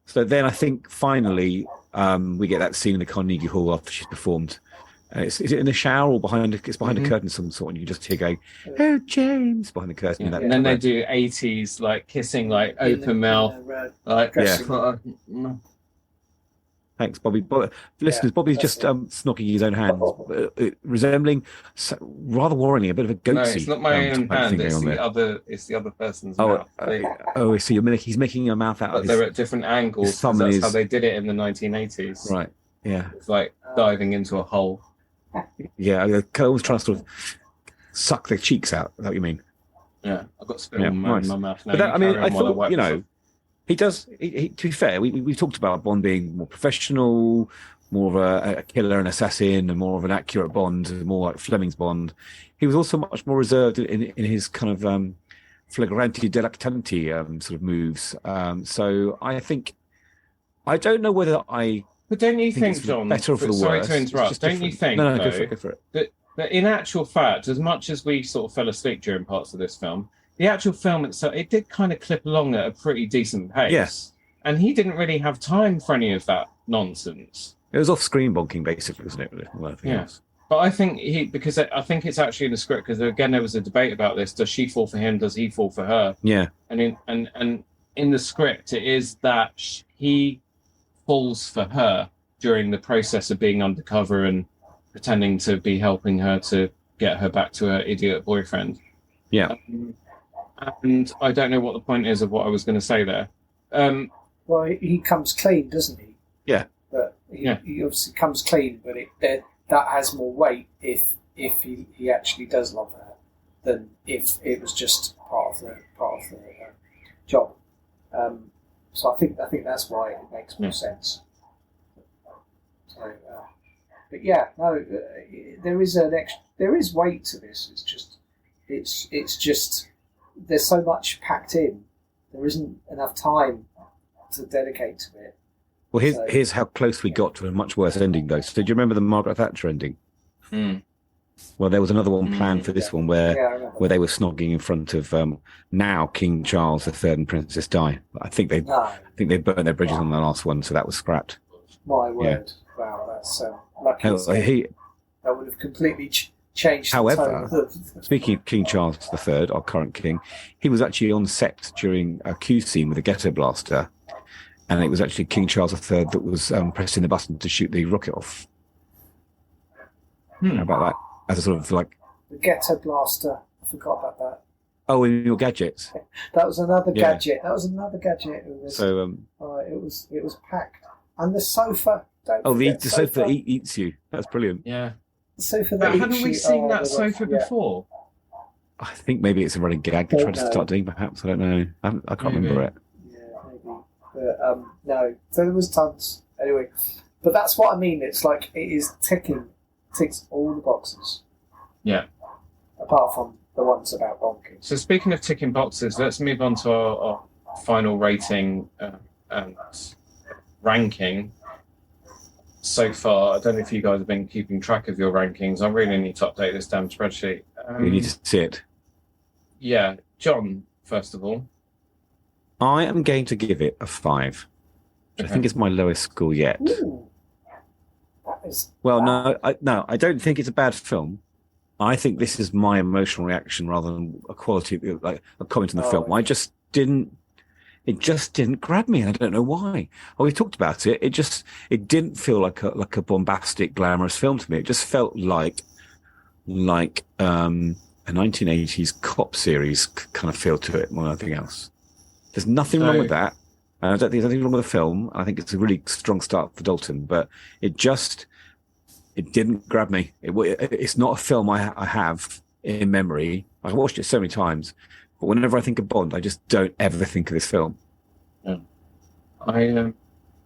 Speaker 7: So then I think finally we get that scene in the Carnegie Hall after she's performed. Is it in the shower or behind? It's behind a curtain of some sort, and you just hear going, "Oh, James!" behind the curtain.
Speaker 1: Yeah. And then they do 80s like kissing, like open mouth, like
Speaker 7: Thanks, Bobby. Listeners, Bobby's just snocking his own hand, resembling rather worryingly a bit of a goatsy.
Speaker 1: No, it's not my own hand. It's the other person's mouth.
Speaker 7: I see. He's making a mouth out of.
Speaker 1: But they're at different angles. That's how they did it in the 1980s.
Speaker 7: Right. Yeah.
Speaker 1: It's like diving into a hole.
Speaker 7: Yeah, they're always trying to sort of suck their cheeks out. Is that what you mean?
Speaker 1: Yeah, I've got spit in my mouth now.
Speaker 7: But I thought, he does. To be fair, we talked about Bond being more professional, more of a killer and assassin, and more of an accurate Bond, more like Fleming's Bond. He was also much more reserved in his kind of flagranti dilettanti sort of moves. So I think I don't know whether I.
Speaker 1: But don't you think, John?
Speaker 7: Better for the
Speaker 1: sorry
Speaker 7: worse.
Speaker 1: To interrupt. Don't you think?
Speaker 7: No,
Speaker 1: though,
Speaker 7: go for it.
Speaker 1: That in actual fact, as much as we sort of fell asleep during parts of this film, the actual film itself, it did kind of clip along at a pretty decent pace.
Speaker 7: Yes.
Speaker 1: And he didn't really have time for any of that nonsense.
Speaker 7: It was off-screen bonking, basically, wasn't it?
Speaker 1: Yes. But I think I think it's actually in the script, because again, there was a debate about this. Does she fall for him? Does he fall for her?
Speaker 7: Yeah.
Speaker 1: And in the script, it is that he falls for her during the process of being undercover and pretending to be helping her to get her back to her idiot boyfriend.
Speaker 7: Yeah.
Speaker 1: And I don't know what the point is of what I was going to say there.
Speaker 9: Well, he comes clean, doesn't he?
Speaker 7: Yeah.
Speaker 9: But he obviously comes clean, but that has more weight if he actually does love her than if it was just part of the job. So I think that's why it makes more sense. So, but yeah, no, there is weight to this. It's just there's so much packed in. There isn't enough time to dedicate to it.
Speaker 7: Well, here's how close we got to a much worse ending, though. So, did you remember the Margaret Thatcher ending?
Speaker 1: Mm.
Speaker 7: Well, there was another one planned for this one where they were snogging in front of now King Charles III and Princess Di. I think they burnt their bridges on the last one, so that was scrapped.
Speaker 9: My word! Yeah. Wow, that's lucky. That would have completely changed.
Speaker 7: However, speaking of King Charles III, our current king, he was actually on set during a Q scene with a ghetto blaster, and it was actually King Charles III that was pressing the button to shoot the rocket off. How about that? As a sort of like
Speaker 9: the ghetto blaster. I forgot about that.
Speaker 7: Oh, in your gadgets.
Speaker 9: That was another gadget. That was another gadget.
Speaker 7: So
Speaker 9: it was packed, and the sofa.
Speaker 7: The sofa that eats you. That's brilliant.
Speaker 1: Yeah.
Speaker 9: The sofa that
Speaker 1: hadn't we seen that sofa before?
Speaker 7: I think maybe it's a running gag they tried to start doing. Perhaps I don't know. I can't remember it.
Speaker 9: Yeah, maybe. But no. So there was tons. Anyway, but that's what I mean. It's like it is ticks all the boxes.
Speaker 1: Yeah.
Speaker 9: Apart from the ones about bonking.
Speaker 1: So speaking of ticking boxes, let's move on to our final rating and ranking. So far, I don't know if you guys have been keeping track of your rankings. I really need to update this damn spreadsheet.
Speaker 7: You need to see it.
Speaker 1: Yeah. John, first of all.
Speaker 7: I am going to give it a 5. Which I think is my lowest score yet.
Speaker 9: Ooh.
Speaker 7: Well, no, I don't think it's a bad film. I think this is my emotional reaction rather than a quality, like a comment on the film. It just didn't grab me, and I don't know why. Oh, we talked about it. It didn't feel like a bombastic, glamorous film to me. It just felt like a 1980s cop series kind of feel to it more than anything else. There's nothing wrong with that. And I don't think there's anything wrong with the film. I think it's a really strong start for Dalton, but it didn't grab me. It's not a film I have in memory. I've watched it so many times, but whenever I think of Bond, I just don't ever think of this film.
Speaker 1: Yeah.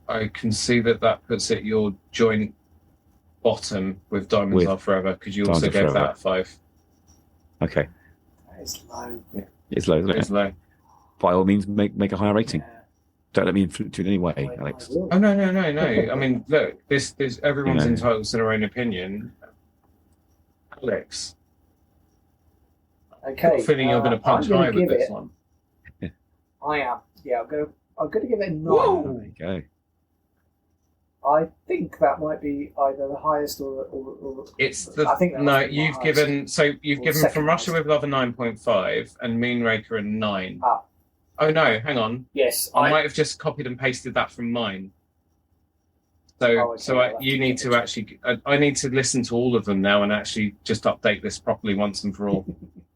Speaker 1: I can see that puts it your joint bottom with Diamonds Are Forever, because you also gave that a 5.
Speaker 7: Okay.
Speaker 9: That is low.
Speaker 1: Yeah.
Speaker 7: It's low, isn't it?
Speaker 1: It's low.
Speaker 7: By all means, make a higher rating. Yeah. Don't let me influence you in any way, Alex.
Speaker 1: Oh, no. I mean, look, this everyone's entitled to their own opinion. Alex.
Speaker 9: Okay.
Speaker 1: I'm feeling you're going to punch high with this one.
Speaker 9: I am. Yeah, I'm going to give it a 9.
Speaker 7: Whoa. There you go.
Speaker 9: I think that might be either the highest or
Speaker 1: it's the. I think you've given From Russia with Love a 9.5 and Moonraker a 9.
Speaker 9: Ah.
Speaker 1: Oh no, hang on.
Speaker 9: Yes,
Speaker 1: I might have just copied and pasted that from mine. You need to actually. I need to listen to all of them now and actually just update this properly once and for all.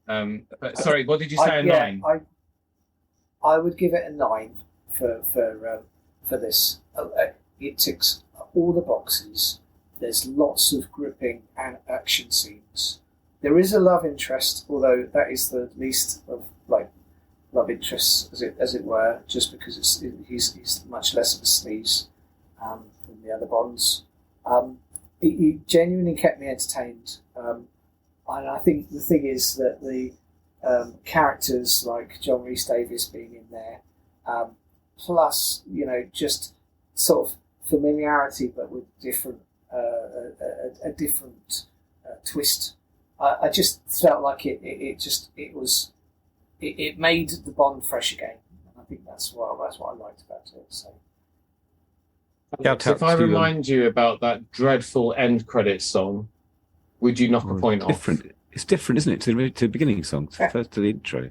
Speaker 1: But sorry, what did you say? 9?
Speaker 9: I would give it a 9 for this. It ticks all the boxes. There's lots of gripping and action scenes. There is a love interest, although that is the least of love interests, as it were, just because he's much less of a sleaze than the other Bonds. He genuinely kept me entertained, and I think the thing is that the characters like John Rhys Davies being in there, plus just sort of familiarity, but with different a different twist. I just felt like it made the Bond fresh again. And I think that's what I liked about it. So.
Speaker 1: If I remind you about that dreadful end credits song, would you knock a point off?
Speaker 7: It's different, isn't it, to the beginning song, first to the intro?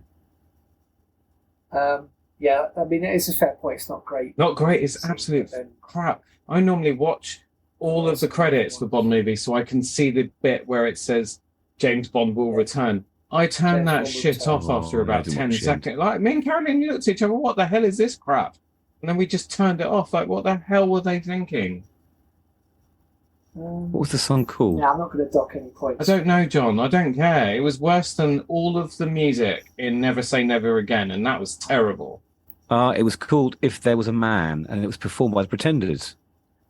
Speaker 9: Yeah, I mean, it is a fair point. It's not great.
Speaker 1: Not great. It's absolute crap. I normally watch all of the credits for Bond movies so I can see the bit where it says James Bond will return. I turned that shit off after about 10 seconds. Like, me and Caroline looked at each other, what the hell is this crap? And then we just turned it off. Like, what the hell were they thinking?
Speaker 7: What was the song called?
Speaker 9: Yeah, I'm not going to dock any points.
Speaker 1: I don't know, John. I don't care. It was worse than all of the music in Never Say Never Again, and that was terrible.
Speaker 7: It was called If There Was a Man, and it was performed by the Pretenders.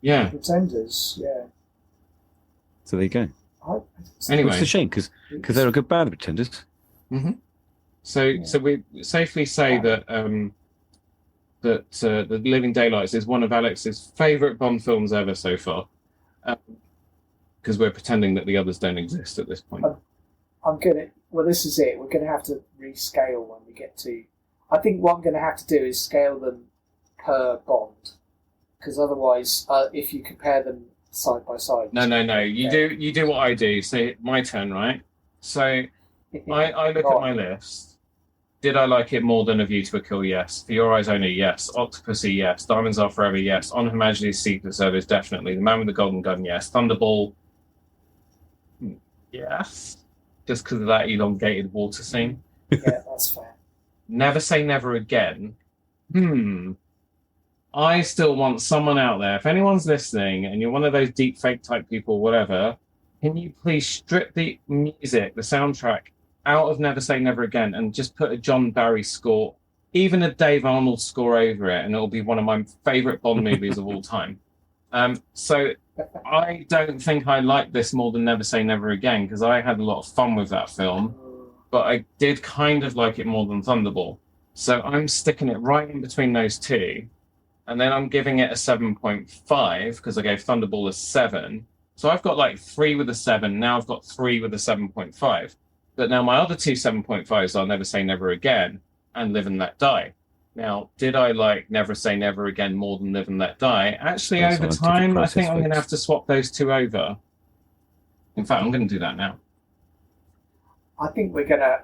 Speaker 1: Yeah.
Speaker 9: The Pretenders, yeah.
Speaker 7: So there you go.
Speaker 1: Anyway.
Speaker 7: It's a shame, because they're a good band, the Pretenders.
Speaker 1: Mm-hmm. So we safely say that The Living Daylights is one of Alex's favourite Bond films ever so far. Because we're pretending that the others don't exist at this point.
Speaker 9: This is it. We're going to have to rescale when we get to... I think what I'm going to have to do is scale them per Bond. Because otherwise, if you compare them side by side... No.
Speaker 1: You do what I do. So my turn, right? So I look at my list. Did I like it more than A View to a Kill? Yes. For Your Eyes Only? Yes. Octopussy? Yes. Diamonds Are Forever? Yes. On Her Majesty's Secret Service? Definitely. The Man with the Golden Gun? Yes. Thunderball? Yes. Just because of that elongated water scene?
Speaker 9: Yeah, that's fair.
Speaker 1: Never Say Never Again? I still want someone out there, if anyone's listening and you're one of those deep fake type people, whatever, can you please strip the music, the soundtrack, out of Never Say Never Again and just put a John Barry score, even a Dave Arnold score over it, and it'll be one of my favourite Bond movies of all time. So I don't think I like this more than Never Say Never Again, because I had a lot of fun with that film, but I did kind of like it more than Thunderball. So I'm sticking it right in between those two, and then I'm giving it a 7.5 because I gave Thunderball a 7. So I've got like 3 with a 7, now I've got 3 with a 7.5. But now my other two 7.5s are Never Say Never Again and Live and Let Die. Now, did I like Never Say Never Again more than Live and Let Die? Actually, over time, I think I'm going to have to swap those two over. In fact, I'm going to do that now.
Speaker 9: I think we're going to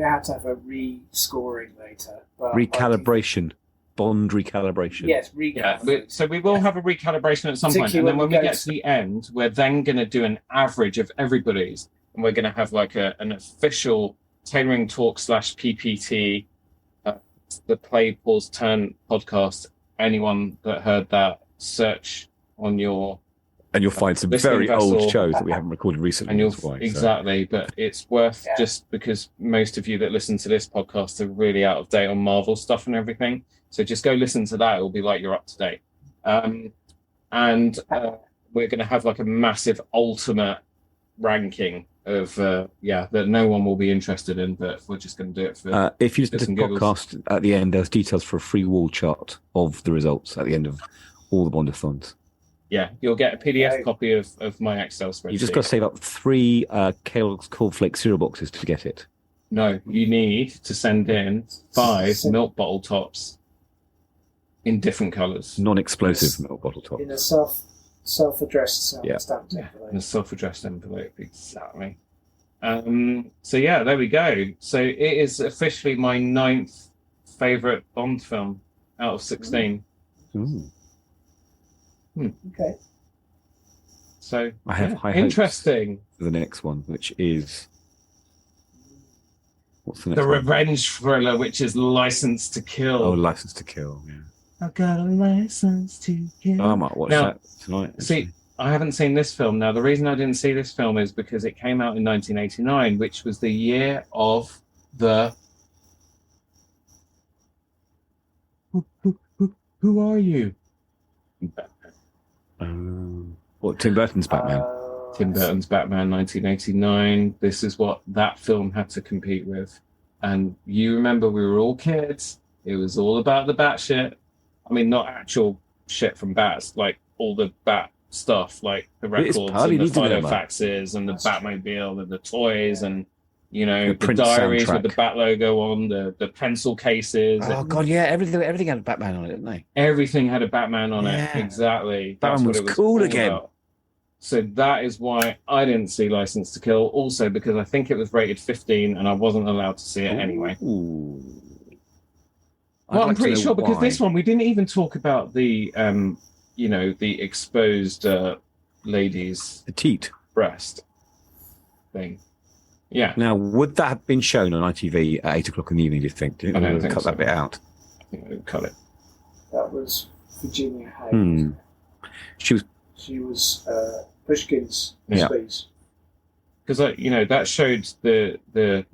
Speaker 9: have to have a re-scoring later.
Speaker 7: Recalibration. Bond recalibration.
Speaker 9: Yes, recalibration.
Speaker 1: Yeah, so we will have a recalibration at some point. And then when we get to the end, we're then going to do an average of everybody's. And we're going to have like an official Tailoring Talk / PPT, the Play Pause Turn podcast. Anyone that heard that, search on your...
Speaker 7: And you'll find some very old shows that we haven't recorded recently.
Speaker 1: And exactly, but it's worth just because most of you that listen to this podcast are really out of date on Marvel stuff and everything. So just go listen to that. It'll be like you're up to date. And we're going to have like a massive ultimate ranking of that no one will be interested in, but we're just going to do it for
Speaker 7: if you listen to the podcast at the end, there's details for a free wall chart of the results at the end of all the Bondathons.
Speaker 1: Yeah, you'll get a PDF copy of my Excel spreadsheet.
Speaker 7: You just got to save up 3 Kellogg's Cornflakes cereal boxes to get it.
Speaker 1: No, you need to send in 5 milk bottle tops in different colours.
Speaker 7: Non-explosive milk bottle tops.
Speaker 9: In a self-addressed stamped envelope.
Speaker 1: In a self-addressed envelope, exactly. So yeah, there we go. So it is officially my 9th favourite Bond film out of 16.
Speaker 7: Ooh.
Speaker 9: Okay.
Speaker 1: So
Speaker 7: I have high hopes
Speaker 1: interesting.
Speaker 7: for the next one, which is what's the next
Speaker 1: The
Speaker 7: one?
Speaker 1: revenge thriller, which is License to Kill.
Speaker 7: Oh, License to Kill. Yeah.
Speaker 1: I've got a license to kill.
Speaker 7: Oh, I might watch that tonight. Actually.
Speaker 1: See, I haven't seen this film. Now, the reason I didn't see this film is because it came out in 1989, which was the year of the... Who are you?
Speaker 7: What, Tim Burton's Batman?
Speaker 1: Tim Burton's Batman, 1989. This is what that film had to compete with. And you remember we were all kids. It was all about the bat shit. I mean, not actual shit from bats, like all the bat stuff, like the records and the Filofaxes and the Batmobile and the toys and, you know, the diaries
Speaker 7: soundtrack
Speaker 1: with the bat logo on, the pencil cases.
Speaker 7: Oh, God, yeah. Everything had a Batman on it, didn't they?
Speaker 1: Everything had a Batman on it. Exactly.
Speaker 7: Batman was cool again.
Speaker 1: About. So that is why I didn't see License to Kill. Also, because I think it was rated 15 and I wasn't allowed to see it anyway. Well, I'm pretty sure because this one, we didn't even talk about the, you know, the exposed lady's...
Speaker 7: The teat.
Speaker 1: Breast thing. Yeah.
Speaker 7: Now, would that have been shown on ITV at 8 o'clock in the evening, do you think? Do you think cut that bit out?
Speaker 1: I think they would cut it.
Speaker 9: That was Virginia Hayes. She was Pushkin's space.
Speaker 1: Because, you know, that showed the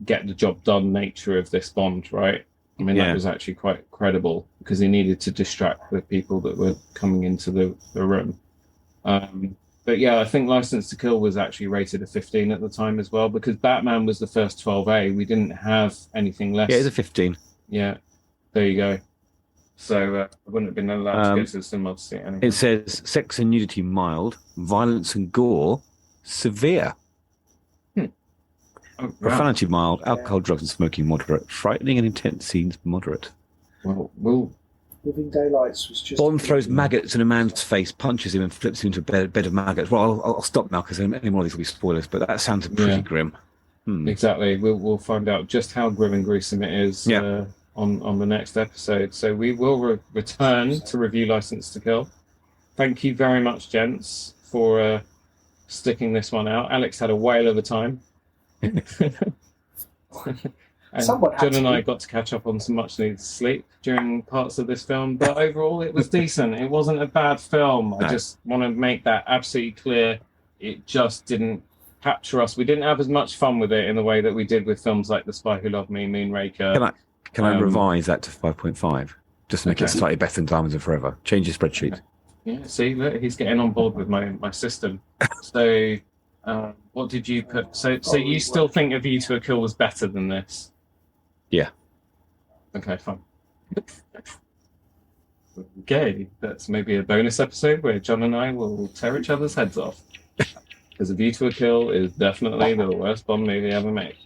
Speaker 1: get the job done nature of this Bond, right? I mean, that was actually quite credible because he needed to distract the people that were coming into the room. But yeah, I think License to Kill was actually rated a 15 at the time as well because Batman was the first 12A. We didn't have anything less.
Speaker 7: Yeah, it's a 15.
Speaker 1: Yeah, there you go. So I wouldn't have been allowed to go to the cinema to see it anyway.
Speaker 7: It says sex and nudity mild, violence and gore severe. Profanity mild, alcohol, drugs and smoking moderate, frightening and intense scenes moderate.
Speaker 1: Well,
Speaker 9: Living Daylights was just...
Speaker 7: Bond throws maggots in a man's face, punches him and flips him into a bed of maggots. Well, I'll stop now because any more of these will be spoilers, but that sounds pretty grim.
Speaker 1: Exactly. We'll find out just how grim and gruesome it is on the next episode. So we will return to review License to Kill. Thank you very much, gents, for sticking this one out. Alex had a whale of a time. And John and I got to catch up on some much needed sleep during parts of this film, but overall it was decent. It wasn't a bad film. No. I just want to make that absolutely clear. It just didn't capture us. We didn't have as much fun with it in the way that we did with films like The Spy Who Loved Me, Moonraker.
Speaker 7: Can I revise that to 5.5 just to make it slightly better than Diamonds Are Forever? Change your spreadsheet.
Speaker 1: Yeah, see, look, he's getting on board with my system. So what did you put? So you still think A View to a Kill was better than this?
Speaker 7: Yeah.
Speaker 1: Okay, fine. Okay, that's maybe a bonus episode where John and I will tear each other's heads off. Because A View to a Kill is definitely the worst Bond movie ever made.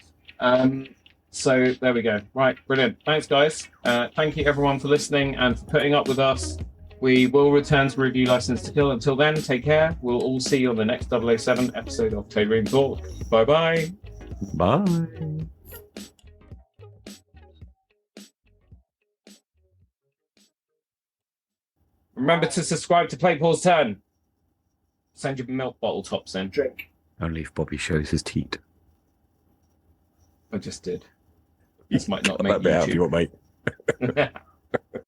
Speaker 1: So there we go. Right, brilliant. Thanks, guys. Thank you, everyone, for listening and for putting up with us. We will return to review License to Kill. Until then, take care. We'll all see you on the next 007 episode of Tailoring Talk. Bye-bye.
Speaker 7: Bye.
Speaker 1: Remember to subscribe to Play Pause Turn. Send your milk bottle tops in.
Speaker 9: Drink.
Speaker 7: Only if Bobby shows his teat.
Speaker 1: I just did. This might not make
Speaker 7: that bit out if you want, mate.